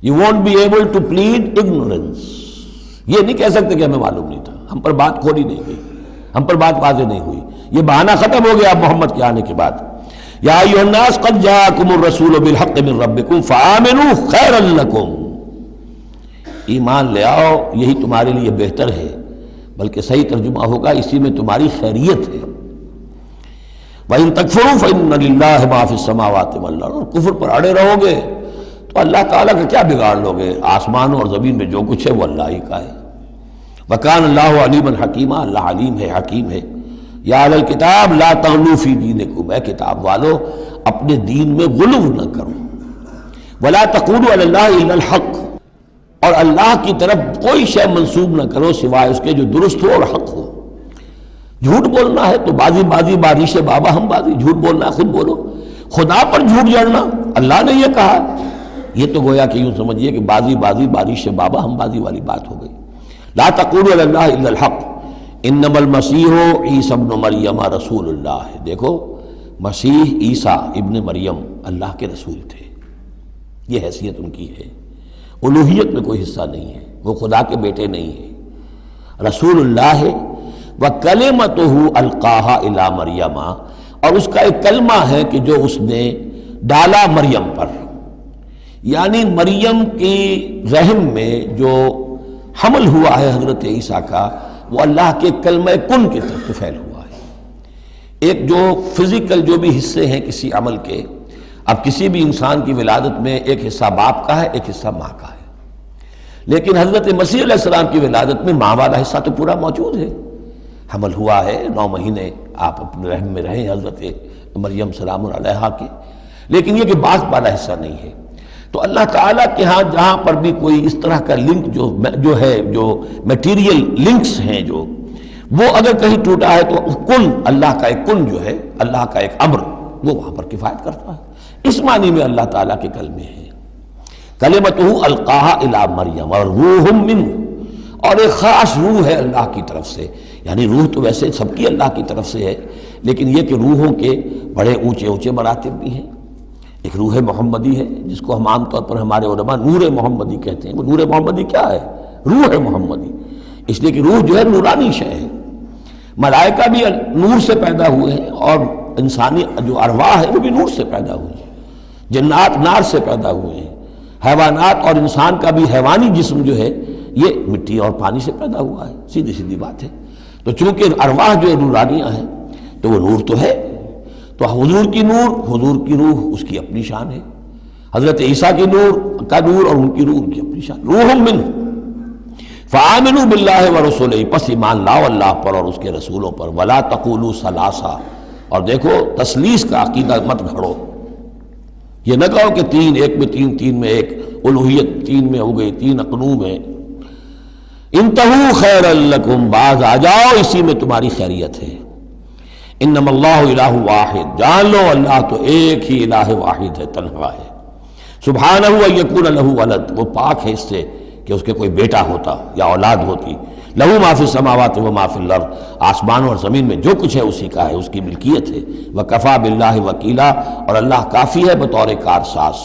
You won't be able to plead ignorance. یہ نہیں کہہ سکتے کہ ہمیں معلوم نہیں تھا، ہم پر بات کھولی نہیں گئی، ہم پر بات واضح نہیں ہوئی. یہ بہانہ ختم ہو گیا اب محمد کے آنے کے بعد. یا ایھا الناس قد جاءکم الرسول بالحق من ربکم فآمنوا خیرا لکم. ایمان لے آؤ یہی تمہارے لیے بہتر ہے، بلکہ صحیح ترجمہ ہوگا اسی میں تمہاری خیریت ہے. وَإِن تَكْفُرُوا فَإِنَّ لِلَّهِ مَا فِي السَّمَاوَاتِ وَالْأَرْضِ. اور کفر پر اڑے رہو گے تو اللہ تعالیٰ کا کیا بگاڑ لوگے؟ آسمانوں اور زمین میں جو کچھ ہے وہ اللہ ہی کا ہے. وَكَانَ اللَّهُ عَلِيمًا حَكِيمًا. اللہ علیم ہے، حکیم ہے. یا اہل الکتاب لا تغلوا فی دینکم. اے کتاب والو اپنے دین میں غلو نہ کرو. ولا تقولوا علی اللہ الا الحق. اور اللہ کی طرف کوئی شے منسوب نہ کرو سوائے اس کے جو درست ہو اور حق ہو. جھوٹ بولنا ہے تو بازی بارش بابا ہم بازی. جھوٹ بولنا ہے خود بولو. خدا پر جھوٹ جڑنا اللہ نے یہ کہا، یہ تو گویا کہ یوں سمجھیے کہ بازی بارش بابا ہم بازی والی بات ہو گئی. لا تقولوا علی اللہ الا الحق انما المسیح عیسی ابن مریم رسول اللہ. دیکھو مسیح عیسیٰ ابن مریم اللہ کے رسول تھے، یہ حیثیت ان کی ہے. الوہیت میں کوئی حصہ نہیں ہے، وہ خدا کے بیٹے نہیں ہیں، رسول اللہ ہے. وَكَلِمَتُهُ أَلْقَاهَا إِلَىٰ مَرْيَمَ. اور اس کا ایک کلمہ ہے کہ جو اس نے ڈالا مریم پر، یعنی مریم کی رحم میں جو حمل ہوا ہے حضرت عیسیٰ کا وہ اللہ کے کلمہ کن کی طرف فعل ہوا ہے. ایک جو فزیکل جو بھی حصے ہیں کسی عمل کے، اب کسی بھی انسان کی ولادت میں ایک حصہ باپ کا ہے ایک حصہ ماں کا ہے، لیکن حضرت مسیح علیہ السلام کی ولادت میں ماں والا حصہ تو پورا موجود ہے. حمل ہوا ہے، 9 مہینے آپ اپنے رحم میں رہیں حضرت مریم سلام علیہا کے، لیکن یہ کہ باپ والا حصہ نہیں ہے. تو اللہ تعالیٰ کے ہاں جہاں پر بھی کوئی اس طرح کا لنک جو ہے جو میٹیریل لنکس ہیں جو وہ اگر کہیں ٹوٹا ہے تو کن اللہ کا ایک کن جو ہے اللہ کا ایک امر وہ وہاں پر کفایت کرتا ہے. اس معنی میں اللہ تعالیٰ کے کلمے ہیں. کلمتہ القاہا الی مریم اور روح منہ. اور ایک خاص روح ہے اللہ کی طرف سے، یعنی روح تو ویسے سب کی اللہ کی طرف سے ہے، لیکن یہ کہ روحوں کے بڑے اونچے مراتب بھی ہیں. ایک روح محمدی ہے جس کو ہم عام طور پر ہمارے علماء نور محمدی کہتے ہیں. وہ نور محمدی کیا ہے؟ روح محمدی. اس لیے کہ روح جو ہے نورانی شے ہے. ملائکہ بھی نور سے پیدا ہوئے ہیں اور انسانی جو ارواح ہے وہ بھی نور سے پیدا ہوئی ہیں. جنات نار سے پیدا ہوئے ہیں. حیوانات اور انسان کا بھی حیوانی جسم جو ہے یہ مٹی اور پانی سے پیدا ہوا ہے. سیدھی بات ہے. تو چونکہ ارواح جو نورانیہ ہیں تو وہ نور تو ہے. تو حضور کی روح اس کی اپنی شان ہے. حضرت عیسیٰ کی نور اور ان کی روح ان کی اپنی شان. روح منہ فآمنوا باللہ ورسولہ. پس ایمان لاؤ اللہ پر اور اس کے رسولوں پر. ولا تقولوا ثلاثہ. اور دیکھو تثلیث کا عقیدہ مت گھڑو. یہ نہ کہو کہ 3 ایک میں 3 میں ایک، الوہیت 3 میں ہو گئی، 3 اقنوم ہے. انتہوا خیرا لکم. باز آ جاؤ اسی میں تمہاری خیریت ہے. انما اللہ الہ واحد. جان لو اللہ تو ایک ہی الہ واحد ہے، تنہا ہے. سبحانہ ان یکون لہ ولد. وہ پاک ہے اس سے کہ اس کے کوئی بیٹا ہوتا یا اولاد ہوتی. لہ ما فی السماوات و ما فی الارض. آسمانوں اور زمین میں جو کچھ ہے اسی کا ہے، اس کی ملکیت ہے. وکفی باللہ وکیلا. اور اللہ کافی ہے بطور کارساز.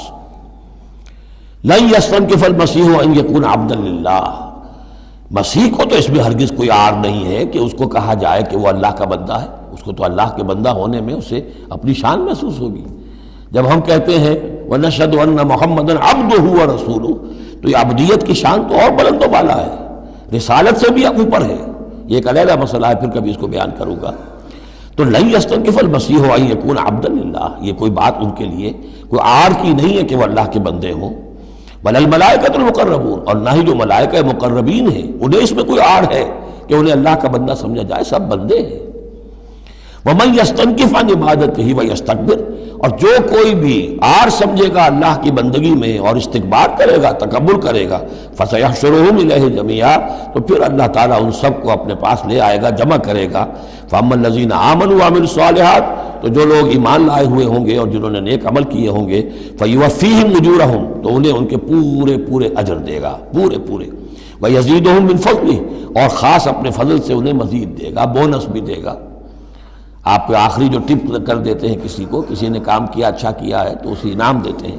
لن یستنکف المسیح ان یکون عبدا للہ. مسیح کو تو اس میں ہرگز کوئی عار نہیں ہے کہ اس کو کہا جائے کہ وہ اللہ کا بندہ ہے. اس کو تو اللہ کے بندہ ہونے میں اسے اپنی شان محسوس ہوگی. جب ہم کہتے ہیں وَنَشْهَدُ أَنَّ مُحَمَّدًا عَبْدُهُ وَرَسُولُهُ تو یہ عبدیت کی شان تو اور بلند و بالا ہے، رسالت سے بھی اوپر ہے. یہ ایک علیحدہ مسئلہ ہے، پھر کبھی اس کو بیان کروں گا. تو لن یستنکف المسیح ان یکون عبدا للہ. یہ کوئی بات ان کے لیے کوئی عار کی نہیں ہے کہ وہ اللہ کے بندے ہوں. بل الملائکۃ المقربون. اور نہ ہی جو ملائکہ مقربین ہیں انہیں اس میں کوئی عار ہے کہ انہیں اللہ کا بندہ سمجھا جائے. سب بندے ہیں. وَمَن يَسْتَنْكِفْ عَنْ عِبَادَتِهِ وَيَسْتَكْبِرْ، اور جو کوئی بھی آر سمجھے گا اللہ کی بندگی میں اور استکبار کرے گا، تکبر کرے گا، فَسَيَحْشُرُهُمْ إِلَيْهِ جَمِيعًا، تو پھر اللہ تعالیٰ ان سب کو اپنے پاس لے آئے گا، جمع کرے گا۔ فَأَمَّا الَّذِينَ آمَنُوا وَعَمِلُوا الصَّالِحَاتِ، تو جو لوگ ایمان لائے ہوئے ہوں گے اور جنہوں نے نیک عمل کیے ہوں گے، فَيُوَفِّيهِمْ أُجُورَهُمْ، تو انہیں ان کے پورے پورے اجر دے گا، پورے پورے، وَيَزِيدُهُمْ مِنْ فَضْلِهِ، اور خاص اپنے فضل سے انہیں مزید دے گا، بونس بھی دے گا۔ آپ کو آخری جو ٹپ کر دیتے ہیں کسی کو، کسی نے کام کیا اچھا کیا ہے تو اسے انعام دیتے ہیں،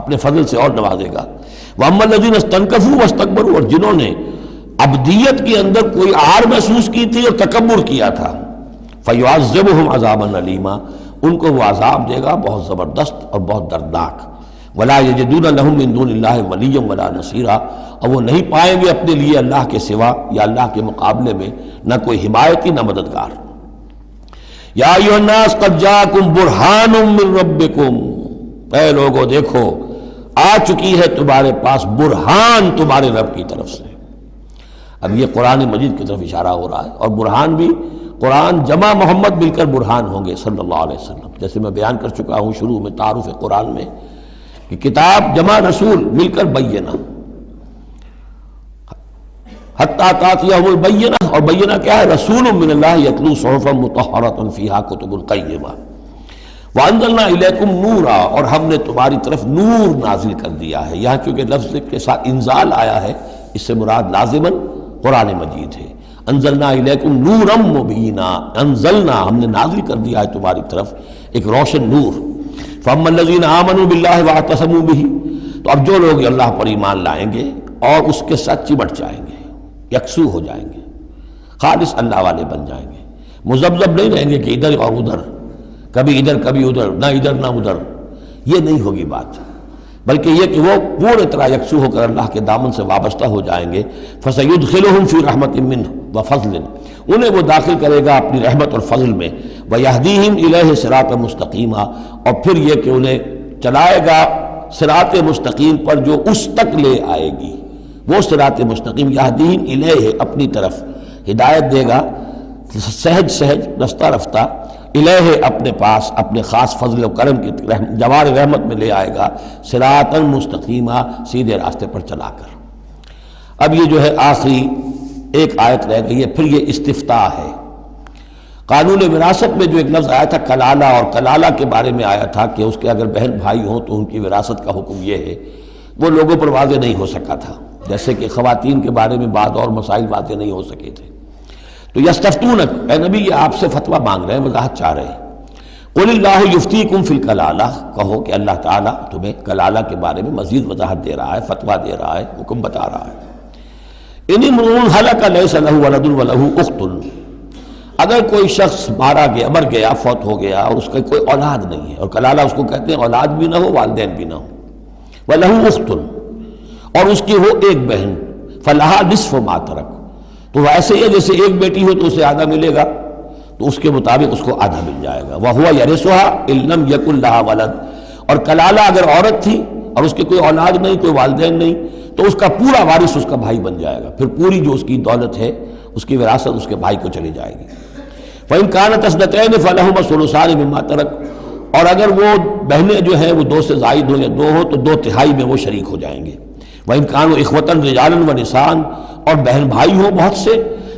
اپنے فضل سے اور نوازے گا۔ وَأَمَّا الَّذِينَ اسْتَنكَفُوا وَاسْتَكْبَرُوا، اور جنہوں نے عبدیت کے اندر کوئی آر محسوس کی تھی اور تکبر کیا تھا، فَيُعَذِّبُهُمْ عَذَابًا أَلِيمًا، ان کو وہ عذاب دے گا بہت زبردست اور بہت دردناک۔ وَلَا يَجِدُونَ لَهُم مِّن دُونِ اللَّهِ وَلِيًّا وَلَا نَصِيرًا، اور وہ نہیں پائیں گے اپنے لیے اللہ کے سوا یا اللہ کے مقابلے میں نہ کوئی حمایتی نہ مددگار۔ یا ایھا الناس قد جاءکم برہان من ربکم، اے لوگو دیکھو آ چکی ہے تمہارے پاس برہان تمہارے رب کی طرف سے۔ اب یہ قرآن مجید کی طرف اشارہ ہو رہا ہے، اور برہان بھی قرآن جمع محمد مل کر برہان ہوں گے صلی اللہ علیہ وسلم، جیسے میں بیان کر چکا ہوں شروع میں تعارف قرآن میں کہ کتاب جمع رسول مل کر بینہ، حتیٰ تأتیہم البینہ، اور بینہ کیا ہے؟ رسول من اللہ یتلو صحفا مطہرۃ فیہا کتب قیمہ، وانزلنا الیکم نورا، اور ہم نے تمہاری طرف نور نازل کر دیا ہے۔ یہاں چونکہ لفظ کے ساتھ انزال آیا ہے، اس سے مراد لازماً قرآن مجید ہے۔ انزلنا الیکم نورا مبینا، انزلنا ہم نے نازل کر دیا ہے تمہاری طرف ایک روشن نور۔ فاما الذین آمنوا باللہ واعتصموا بہ، تو اب جو لوگ اللہ پر ایمان لائیں گے اور اس کے ساتھ چمٹ جائیں گے، یکسو ہو جائیں گے، خالص اللہ والے بن جائیں گے، مذبذب نہیں رہیں گے کہ ادھر اور ادھر، کبھی ادھر کبھی ادھر، نہ ادھر نہ ادھر، یہ نہیں ہوگی بات، بلکہ یہ کہ وہ پورے طرح یکسو ہو کر اللہ کے دامن سے وابستہ ہو جائیں گے۔ فَسَيُدْخِلُهُمْ فِي رَحْمَةٍ مِّنْهُ وَفَضْلٍ، انہیں وہ داخل کرے گا اپنی رحمت اور فضل میں، وَيَهْدِيهِمْ إِلَيْهِ صِرَاطًا مُسْتَقِيمًا، اور پھر یہ کہ انہیں چلائے گا صراط مستقیم پر جو اس تک لے آئے گی، وہ صراط مستقیم، یہدیہم الیہ، اپنی طرف ہدایت دے گا سہج سہج رفتہ رفتہ، الہ اپنے پاس اپنے خاص فضل و کرم کی جوار رحمت میں لے آئے گا، صراطا مستقیما، سیدھے راستے پر چلا کر۔ اب یہ جو ہے آخری ایک آیت رہ گئی ہے، پھر یہ استفتاء ہے۔ قانون وراثت میں جو ایک لفظ آیا تھا کلالہ، اور کلالہ کے بارے میں آیا تھا کہ اس کے اگر بہن بھائی ہوں تو ان کی وراثت کا حکم یہ ہے، وہ لوگوں پر واضح نہیں ہو سکا تھا، جیسے کہ خواتین کے بارے میں بعض اور مسائل واضح نہیں ہو سکے تھے۔ تو یستفتونک، اے نبی یہ آپ سے فتویٰ مانگ رہے ہیں، وضاحت چاہ رہے ہیں۔ قل اللہ یفتیکم فی الکلالہ، کہو کہ اللہ تعالیٰ تمہیں کلالہ کے بارے میں مزید وضاحت دے رہا ہے، فتویٰ دے رہا ہے، حکم بتا رہا ہے۔ ان امرؤ ہلک لیس لہ ولد ولہ اخت، اگر کوئی شخص مر گیا، فوت ہو گیا اور اس کا کوئی اولاد نہیں ہے، اور کلالہ اس کو کہتے ہیں اولاد بھی نہ ہو والدین بھی نہ ہو، ولہ اخت، اور اس کی ہو ایک بہن، فلہا نصف ما ترک، تو ایسے ہی جیسے ایک بیٹی ہو تو اسے آدھا ملے گا، تو اس کے مطابق اس کو آدھا مل جائے گا۔ وَهُوَ يَرِثُهَا إِن لَّمْ يَكُن لَّهَا وَلَدٌ، اور کلالہ اگر عورت تھی اور اس کے کوئی اولاد نہیں، کوئی والدین نہیں، تو اس کا پورا وارث اس کا بھائی بن جائے گا، پھر پوری جو اس کی دولت ہے، اس کی وراثت اس کے بھائی کو چلی جائے گی۔ فَإِن كَانَتْ اثْنَتَيْنِ فَلَهُمَا الثُّلُثَانِ مِمَّا تَرَكَ، اور اگر وہ بہنیں جو ہیں وہ دو سے زائد ہو یا دو ہو تو 2/3 میں وہ شریک ہو جائیں گے۔ وَإِن كَانُوا إِخْوَةً رِجَالًا وَنِسَاءً، اور بہن بھائی ہوں بہت سے،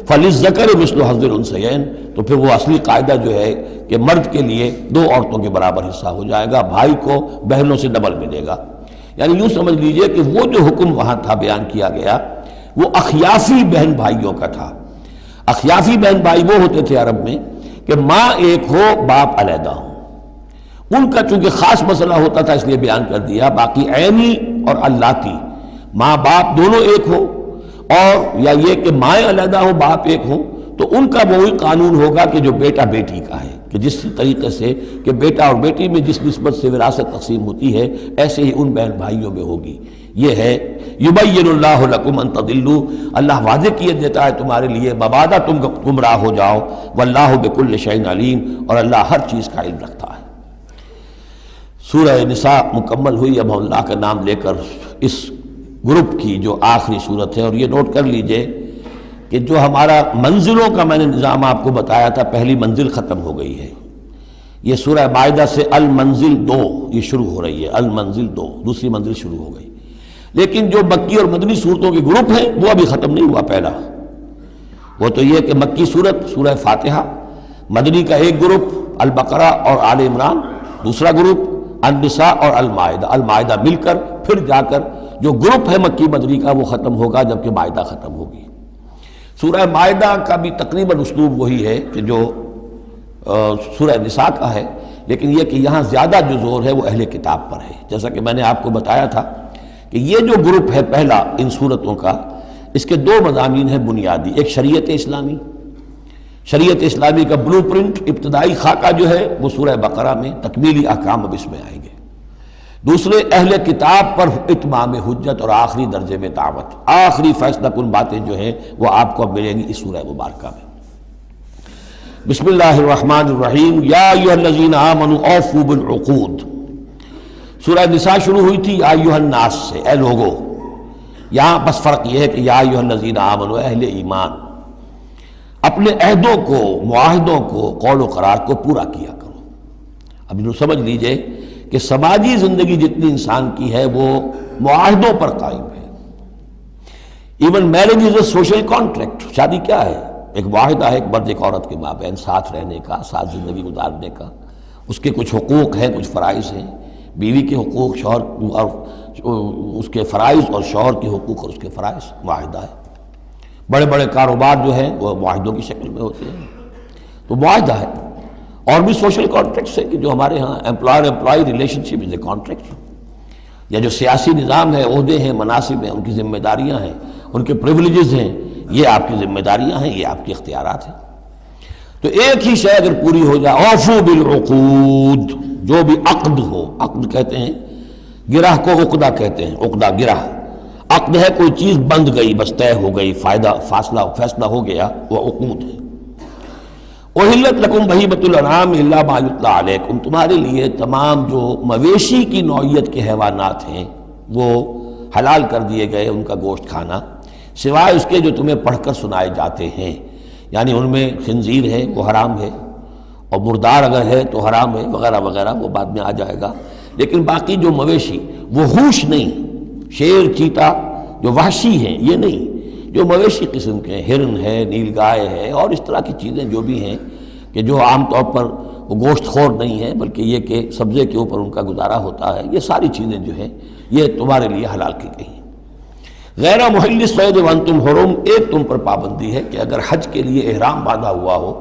فَلِلذَّكَرِ مِثْلُ حَظِّ الْأُنثَيَيْنِ، تو پھر وہ اصلی قاعدہ جو ہے کہ مرد کے لیے 2 عورتوں کے برابر حصہ ہو جائے گا، بھائی کو بہنوں سے ڈبل ملے گا۔ یعنی یوں سمجھ لیجئے کہ وہ جو حکم وہاں تھا بیان کیا گیا وہ اخیافی بہن بھائیوں کا تھا۔ اخیافی بہن بھائی وہ ہوتے تھے عرب میں کہ ماں ایک ہو باپ علیحدہ ہو، ان کا چونکہ خاص مسئلہ ہوتا تھا اس لیے بیان کر دیا۔ باقی عینی اور اللاتی، ماں باپ دونوں ایک ہو، اور یا یہ کہ مائیں علیحدہ ہو باپ ایک ہو، تو ان کا وہی قانون ہوگا کہ جو بیٹا بیٹی کا ہے، کہ جس طریقے سے کہ بیٹا اور بیٹی میں جس نسبت سے وراثت تقسیم ہوتی ہے ایسے ہی ان بہن بھائیوں میں ہوگی۔ یہ ہے یبین اللہ لکم ان تضلوا، اللہ واضح کیے دیتا ہے تمہارے لیے مبادا تم گمراہ ہو جاؤ، واللہ بکل شیء علیم، اور اللہ ہر چیز کا علم رکھتا ہے۔ سورہ نساء مکمل ہوئی۔ اب اللہ کا نام لے کر اس گروپ کی جو آخری صورت ہے، اور یہ نوٹ کر لیجئے کہ جو ہمارا منزلوں کا میں نے نظام آپ کو بتایا تھا، پہلی منزل ختم ہو گئی ہے، یہ سورہ مائدہ سے المنزل 2 یہ شروع ہو رہی ہے، المنزل 2 دوسری منزل شروع ہو گئی۔ لیکن جو مکی اور مدنی صورتوں کے گروپ ہیں وہ ابھی ختم نہیں ہوا۔ پہلا وہ تو یہ کہ مکی صورت سورہ فاتحہ، مدنی کا ایک گروپ البقرہ اور آل عمران، دوسرا گروپ النساء اور المائدہ مل کر پھر جا کر جو گروپ ہے مکی مدنی کا وہ ختم ہوگا، جبکہ مائدہ ختم ہوگی۔ سورہ مائدہ کا بھی تقریباً اسلوب وہی ہے کہ جو سورہ نساء کا ہے، لیکن یہ کہ یہاں زیادہ جو زور ہے وہ اہل کتاب پر ہے۔ جیسا کہ میں نے آپ کو بتایا تھا کہ یہ جو گروپ ہے پہلا ان صورتوں کا، اس کے 2 مضامین ہیں بنیادی، ایک شریعت اسلامی، شریعت اسلامی کا بلو پرنٹ ابتدائی خاکہ جو ہے وہ سورہ بقرہ میں، تکمیلی احکام اب اس میں آئیں گے۔ دوسرے اہل کتاب پر اتمام حجت اور آخری درجے میں دعوت، آخری فیصلہ کن باتیں جو ہیں وہ آپ کو اب ملیں گی اس سورہ مبارکہ میں۔ بسم اللہ الرحمن الرحیم، یا ایھا الذین آمنوا اوفوا بالعقود۔ سورہ نساء شروع ہوئی تھی یا ایھا الناس سے، اے لوگو۔ یہاں بس فرق یہ ہے کہ یا ایھا الذین آمنوا، اہل ایمان، اپنے عہدوں کو، معاہدوں کو، قول و قرار کو پورا کیا کرو۔ اب انہوں سمجھ لیجئے کہ سماجی زندگی جتنی انسان کی ہے وہ معاہدوں پر قائم ہے۔ Even marriage is a social contract, شادی کیا ہے؟ ایک معاہدہ ہے، ایک مرد ایک عورت کے مابین ساتھ رہنے کا، ساتھ زندگی گزارنے کا۔ اس کے کچھ حقوق ہیں، کچھ فرائض ہیں، بیوی کے حقوق، شوہر اور اس کے فرائض، اور شوہر کے حقوق اور اس کے فرائض، معاہدہ ہے۔ بڑے بڑے کاروبار جو ہیں وہ معاہدوں کی شکل میں ہوتے ہیں، تو معاہدہ ہے۔ اور بھی سوشل کانٹریکٹس ہیں کہ جو ہمارے ہاں employer employee relationship is a contract, یا جو سیاسی نظام ہے، عہدے ہیں، مناصب ہیں، ان کی ذمہ داریاں ہیں، ان کے پریولیجز ہیں، یہ آپ کی ذمہ داریاں ہیں، یہ آپ کے اختیارات ہیں۔ تو ایک ہی شے اگر پوری ہو جائے، اوفوا بالعقود، جو بھی عقد ہو، عقد کہتے ہیں، گرہ کو عقدہ کہتے ہیں، عقدہ گرہ، عقد ہے کوئی چیز بند گئی، بس طے ہو گئی، فیصلہ ہو گیا، وہ عقود ہے۔ احلت لکم بہیمۃ الانعام الا ما یتلی علیکم، تمہارے لیے تمام جو مویشی کی نوعیت کے حیوانات ہیں وہ حلال کر دیے گئے، ان کا گوشت کھانا، سوائے اس کے جو تمہیں پڑھ کر سنائے جاتے ہیں، یعنی ان میں خنزیر ہے وہ حرام ہے، اور مردار اگر ہے تو حرام ہے، وغیرہ وغیرہ، وہ بعد میں آ جائے گا۔ لیکن باقی جو مویشی، وہ ہوش نہیں، شیر چیتا جو وحشی ہیں یہ نہیں، جو مویشی قسم کے ہیں، ہرن ہے، نیل گائے ہے، اور اس طرح کی چیزیں جو بھی ہیں کہ جو عام طور پر وہ گوشت خور نہیں ہے، بلکہ یہ کہ سبزے کے اوپر ان کا گزارا ہوتا ہے، یہ ساری چیزیں جو ہیں یہ تمہارے لیے حلال کی گئی ہیں۔ غیر محل الصید وانتم حرم، ایک تم پر پابندی ہے کہ اگر حج کے لیے احرام باندھا ہوا ہو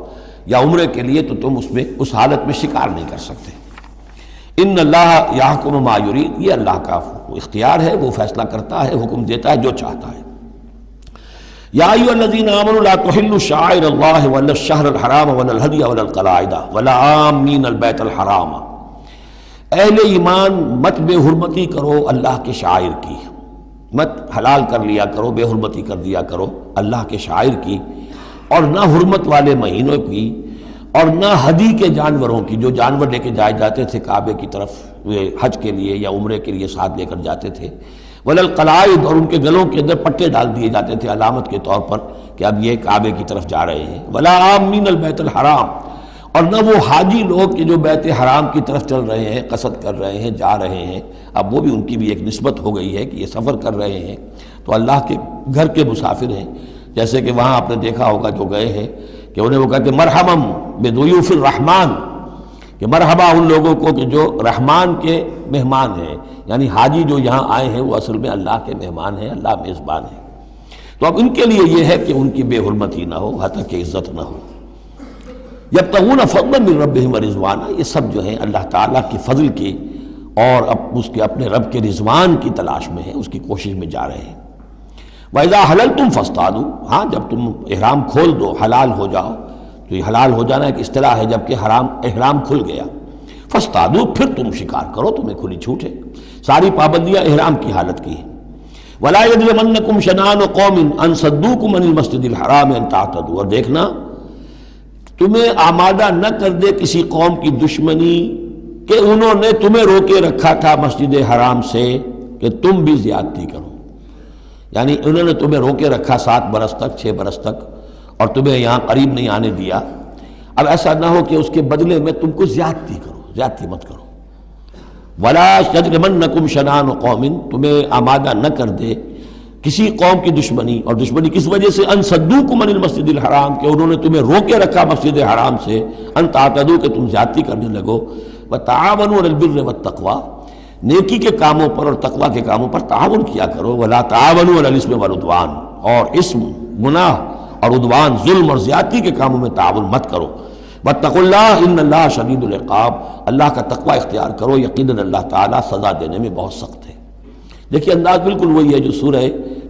یا عمرے کے لیے تو تم اس حالت میں شکار نہیں کر سکتے۔ ان اللہ یحکم ما یرید، یہ اللہ کا اختیار ہے، وہ فیصلہ کرتا ہے، حکم دیتا ہے جو چاہتا ہے۔ یا ایھا الذین آمنوا لا تحلوا شعائر اللہ ولا الشہر الحرام ولا الہدی ولا القلائد ولا عامین البیت الحرام، اہل ایمان مت بے حرمتی کرو اللہ کے شعائر کی، مت حلال کر لیا کرو، بے حرمتی کر دیا کرو اللہ کے شعائر کی، اور نہ حرمت والے مہینوں کی، اور نہ ہدی کے جانوروں کی، جو جانور لے کے جائے جاتے تھے کعبے کی طرف حج کے لیے یا عمرے کے لیے ساتھ لے کر جاتے تھے، ولا القلائد، اور ان کے گلوں کے اندر پٹے ڈال دیے جاتے تھے علامت کے طور پر کہ اب یہ کعبے کی طرف جا رہے ہیں، ولا عامین البیت الحرام، اور نہ وہ حاجی لوگ کہ جو بیت حرام کی طرف چل رہے ہیں، قصد کر رہے ہیں، جا رہے ہیں، اب وہ بھی ان کی بھی ایک نسبت ہو گئی ہے کہ یہ سفر کر رہے ہیں تو اللہ کے گھر کے مسافر ہیں۔ جیسے کہ وہاں آپ نے دیکھا ہوگا جو گئے ہیں کہ انہیں وہ کہتے ہیں مرحبا بضیوف الرحمن، کہ مرحبا ان لوگوں کو کہ جو رحمان کے مہمان ہیں، یعنی حاجی جو یہاں آئے ہیں وہ اصل میں اللہ کے مہمان ہیں، اللہ میزبان ہے۔ تو اب ان کے لیے یہ ہے کہ ان کی بے حرمتی نہ ہو، حتیٰ کہ عزت نہ ہو۔ یبتغون فضلا من ربہم ورضوانا، یہ سب جو ہیں اللہ تعالیٰ کی فضل کی اور اس کے اپنے رب کے رضوان کی تلاش میں ہیں، اس کی کوشش میں جا رہے ہیں۔ وَإِذَا حَلَلْتُمْ فَاصْطَادُوا، ہاں جب تم احرام کھول دو، حلال ہو جاؤ، تو یہ حلال ہو جانا ایک اصطلاح ہے، جبکہ احرام کھل گیا، فَاصْطَادُوا، پھر تم شکار کرو، تمہیں کھلی چھوٹ ہے، ساری پابندیاں احرام کی حالت کی ہیں۔ وَلَا يَجْرِمَنَّكُمْ شَنَآنُ قَوْمٍ أَن صَدُّوكُمْ عَنِ الْمَسْجِدِ الْحَرَامِ أَن تَعْتَدُوا، اور دیکھنا تمہیں آمادہ نہ کر دے کسی قوم کی دشمنی کہ انہوں نے تمہیں روکے رکھا تھا مسجد حرام سے کہ تم بھی زیادتی کرو، یعنی انہوں نے تمہیں روکے رکھا 7 برس تک 6 برس تک اور تمہیں یہاں قریب نہیں آنے دیا. اب ایسا نہ ہو کہ اس کے بدلے میں تم کو زیادتی کرو، زیادتی مت کرو. ولا یجرمنکم شنآن قوم، تمہیں آمادہ نہ کر دے کسی قوم کی دشمنی. اور دشمنی کس وجہ سے؟ ان صدوکم عن المسجد الحرام، کہ انہوں نے تمہیں روکے رکھا مسجد حرام سے. ان تعتدوا، کہ تم زیادتی کرنے لگو. وتعاونوا علی البر والتقوی، نیکی کے کاموں پر اور تقوی کے کاموں پر تعاون کیا کرو. ولا تعاونوا علی الاثم والعدوان، اور اسم، گناہ اور عدوان، ظلم اور زیادتی کے کاموں میں تعاون مت کرو. واتقوا اللہ ان اللہ شدید العقاب، اللہ کا تقوی اختیار کرو، یقیناً اللہ تعالیٰ سزا دینے میں بہت سخت ہے. دیکھیے انداز بالکل وہی ہے جو سورہ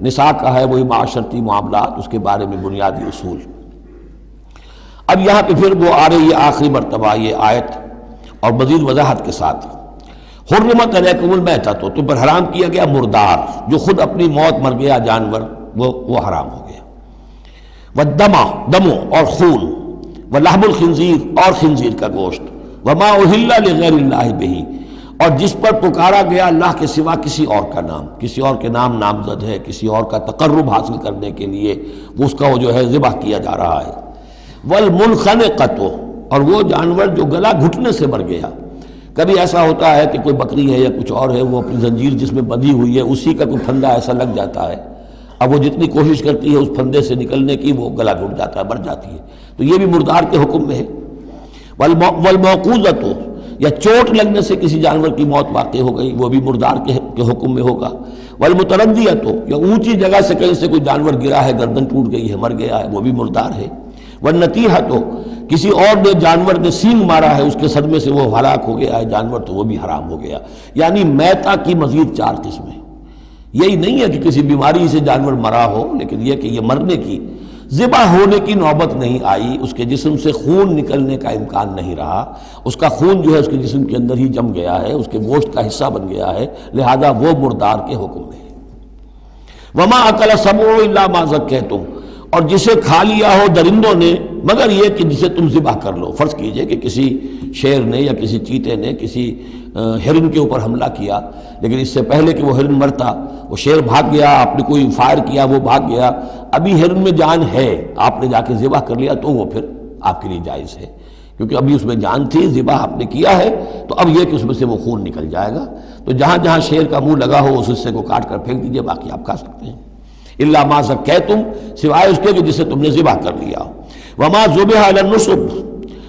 نساء کا ہے، وہی معاشرتی معاملات، اس کے بارے میں بنیادی اصول. اب یہاں پہ پھر وہ آ رہی ہے آخری مرتبہ یہ آیت، اور مزید وضاحت کے ساتھ. حرمت علیکم المیتۃ، تم پر حرام کیا گیا مردار، جو خود اپنی موت مر گیا جانور، وہ حرام ہو گیا. والدم، دم اور خون. ولحم الخنزیر، اور خنزیر کا گوشت. وما اہل لغیر اللہ بہ، اور جس پر پکارا گیا اللہ کے سوا کسی اور کا نام، کسی اور کے نام نامزد ہے، کسی اور کا تقرب حاصل کرنے کے لیے اس کا وہ جو ہے ذبح کیا جا رہا ہے. والمنخنقۃ، اور وہ جانور جو گلا گھٹنے سے مر گیا. کبھی ایسا ہوتا ہے کہ کوئی بکری ہے یا کچھ اور ہے، وہ اپنی زنجیر جس میں بندھی ہوئی ہے اسی کا کوئی پھندا ایسا لگ جاتا ہے، اب وہ جتنی کوشش کرتی ہے اس پھندے سے نکلنے کی، وہ گلا گھٹ جاتا ہے، مر جاتی ہے. تو یہ بھی مردار کے حکم میں ہے. والموقوذۃ، یا چوٹ لگنے سے کسی جانور کی موت واقع ہو گئی، وہ بھی مردار کے حکم میں ہوگا. والمتردیۃ، یا اونچی جگہ سے کہیں سے کوئی جانور گرا ہے، گردن ٹوٹ گئی ہے، مر گیا ہے، وہ بھی مردار ہے. والنطیحۃ، کسی اور نے جانور نے سینگ مارا ہے، اس کے صدمے سے وہ ہلاک ہو گیا ہے جانور، تو وہ بھی حرام ہو گیا. یعنی میتہ کی مزید 4 قسمیں. یہی نہیں ہے کہ کسی بیماری سے جانور مرا ہو، لیکن یہ کہ یہ مرنے کی، ذبح ہونے کی نوبت نہیں آئی، اس کے جسم سے خون نکلنے کا امکان نہیں رہا، اس کا خون جو ہے اس کے جسم کے اندر ہی جم گیا ہے، اس کے گوشت کا حصہ بن گیا ہے، لہذا وہ مردار کے حکم میں ہے. وما اکل السبع الا ما ذکیتم، اور جسے کھا لیا ہو درندوں نے مگر یہ کہ جسے تم ذبح کر لو. فرض کیجئے کہ کسی شیر نے یا کسی چیتے نے کسی ہرن کے اوپر حملہ کیا، لیکن اس سے پہلے کہ وہ ہرن مرتا وہ شیر بھاگ گیا، آپ نے کوئی فائر کیا وہ بھاگ گیا، ابھی ہرن میں جان ہے، آپ نے جا کے ذبح کر لیا، تو وہ پھر آپ کے لیے جائز ہے، کیونکہ ابھی اس میں جان تھی، ذبح آپ نے کیا ہے، تو اب یہ کہ اس میں سے وہ خون نکل جائے گا. تو جہاں جہاں شیر کا منہ لگا ہو اس حصے کو کاٹ کر پھینک دیجئے، باقی آپ کھا سکتے ہیں. الا ما ذکیتم، سوائے اس کے کہ جسے تم نے ذبح کر لیا. وما ذبح علی النصب،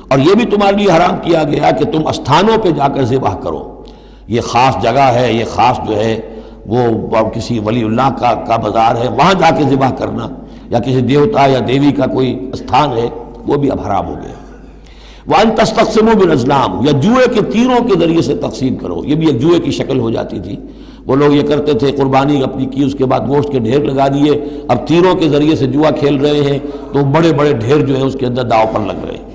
اور یہ بھی تمہارے لیے حرام کیا گیا کہ تم استھانوں پہ جا کر ذبح کرو. یہ خاص جگہ ہے، یہ خاص جو ہے وہ کسی ولی اللہ کا بازار ہے، وہاں جا کے ذبح کرنا، یا کسی دیوتا یا دیوی کا کوئی استھان ہے، وہ بھی اب حرام ہو گیا. وَأَن تَسْتَقْسِمُوا بِالْأَزْلَامِ، یا جوئے کے تیروں کے ذریعے سے تقسیم کرو. یہ بھی ایک جوئے کی شکل ہو جاتی تھی. وہ لوگ یہ کرتے تھے، قربانی اپنی کی، اس کے بعد گوشت کے ڈھیر لگا دیے، اب تیروں کے ذریعے سے جوا کھیل رہے ہیں، تو بڑے بڑے ڈھیر جو ہیں اس کے اندر داؤ پر لگ رہے ہیں.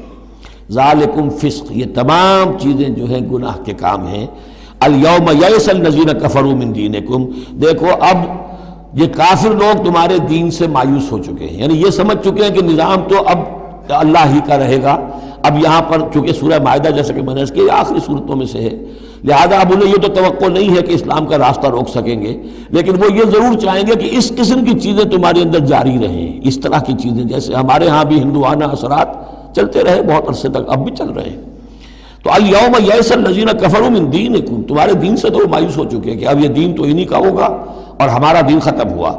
ذالکم فسق، یہ تمام چیزیں جو ہیں گناہ کے کام ہیں. الیوم یئس الذین کفروا من دینکم، دیکھو اب یہ کافر لوگ تمہارے دین سے مایوس ہو چکے ہیں، یعنی یہ سمجھ چکے ہیں کہ نظام تو اب اللہ ہی کا رہے گا. اب یہاں پر چونکہ سورہ مائدہ جیسا کہ میں نے اس کی آخری صورتوں میں سے ہے، لہذا اب انہیں یہ تو توقع نہیں ہے کہ اسلام کا راستہ روک سکیں گے، لیکن وہ یہ ضرور چاہیں گے کہ اس قسم کی چیزیں تمہارے اندر جاری رہیں، اس طرح کی چیزیں جیسے ہمارے ہاں بھی ہندوانہ اثرات چلتے رہے بہت عرصے تک، اب بھی چل رہے ہیں. تو الیوم یئس الذین کفروا من دینکم، تمہارے دین سے تو وہ مایوس ہو چکے ہیں کہ اب یہ دین تو انہی کا ہوگا اور ہمارا دین ختم ہوا.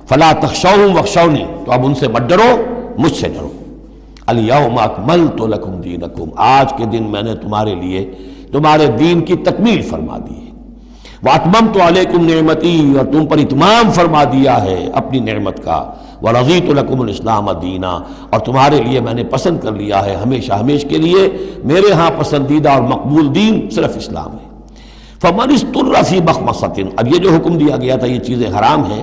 فلا تخشوہم واخشونی، تو اب ان سے مت ڈرو، مجھ سے ڈرو. الیوم اکملت لکم دینکم، آج کے دن میں نے تمہارے لیے تمہارے دین کی تکمیل فرما دی ہے. واتممت علیکم نعمتی، اور تم پر اتمام فرما دیا ہے اپنی نعمت کا. ورضیت لکم الاسلام دینا، اور تمہارے لیے میں نے پسند کر لیا ہے ہمیشہ ہمیشہ کے لیے میرے ہاں پسندیدہ اور مقبول دین صرف اسلام ہے. فمن اضطر فی مخمصۃ، اب یہ جو حکم دیا گیا تھا یہ چیزیں حرام ہیں،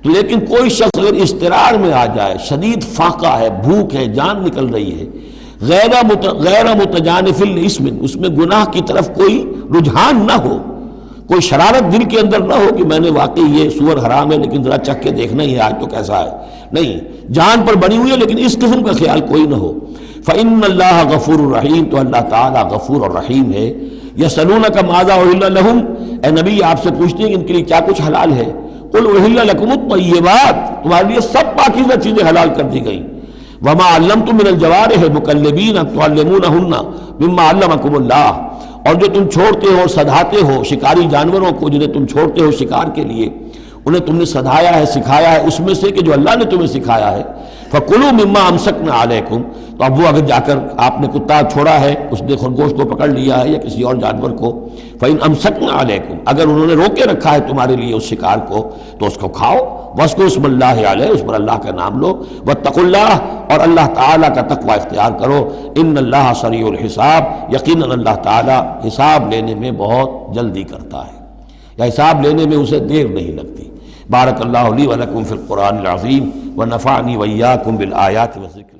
تو لیکن کوئی شخص اگر اضطرار میں آ جائے، شدید فاقہ ہے، بھوک ہے، جان نکل رہی ہے، غیر متجانف لاسم، اس میں گناہ کی طرف کوئی رجحان نہ ہو، کوئی شرارت دل کے اندر نہ ہو کہ میں نے واقعی یہ سور حرام ہے لیکن ذرا چکھ کے دیکھنا ہی ہے آج تو کیسا ہے، نہیں، جان پر بنی ہوئی ہے لیکن اس قسم کا خیال کوئی نہ ہو. فإن اللہ غفور الرحیم، تو اللہ تعالیٰ غفور اور رحیم ہے. یسألونک ماذا أحل لهم، اے نبی آپ سے پوچھتے ہیں کہ ان کے لیے کیا کچھ حلال ہے. قل احل لکم الطیبات، تمہارے لیے سب پاکیزہ چیزیں حلال کر دی گئیں. وما علمتم من الجوارح مکلبین تعلمونہن مما علمکم اللہ، اور جو تم چھوڑتے ہو سدھاتے ہو شکاری جانوروں کو، جنہیں تم چھوڑتے ہو شکار کے لیے، انہیں تم نے سدھایا ہے سکھایا ہے اس میں سے کہ جو اللہ نے تمہیں سکھایا ہے. فَكُلُوا مِمَّا أَمْسَكْنَا عَلَيْكُمْ، تو اب وہ اگر جا کر آپ نے کتا چھوڑا ہے، اس نے خرگوش کو پکڑ لیا ہے یا کسی اور جانور کو، فَإِنْ أَمْسَكْنَا عَلَيْكُمْ، اگر انہوں نے روکے رکھا ہے تمہارے لیے اس شکار کو تو اس کو کھاؤ. وَاذْكُرُوا اسْمَ اللَّهِ عَلَيْهِ، اس پر اللہ کا نام لو. وَاتَّقُوا اللَّهَ، اور اللہ تعالیٰ کا تقوی اختیار کرو. إِنَّ اللَّهَ سَرِيعُ الْحِسَابِ، یقیناً اللہ تعالیٰ حساب لینے میں بہت جلدی کرتا ہے، یا حساب لینے میں اسے دیر نہیں لگتی. بارک اللہ لی و لکم فی القرآن العظیم ونفعنی وإیاکم بالآیات والذکر.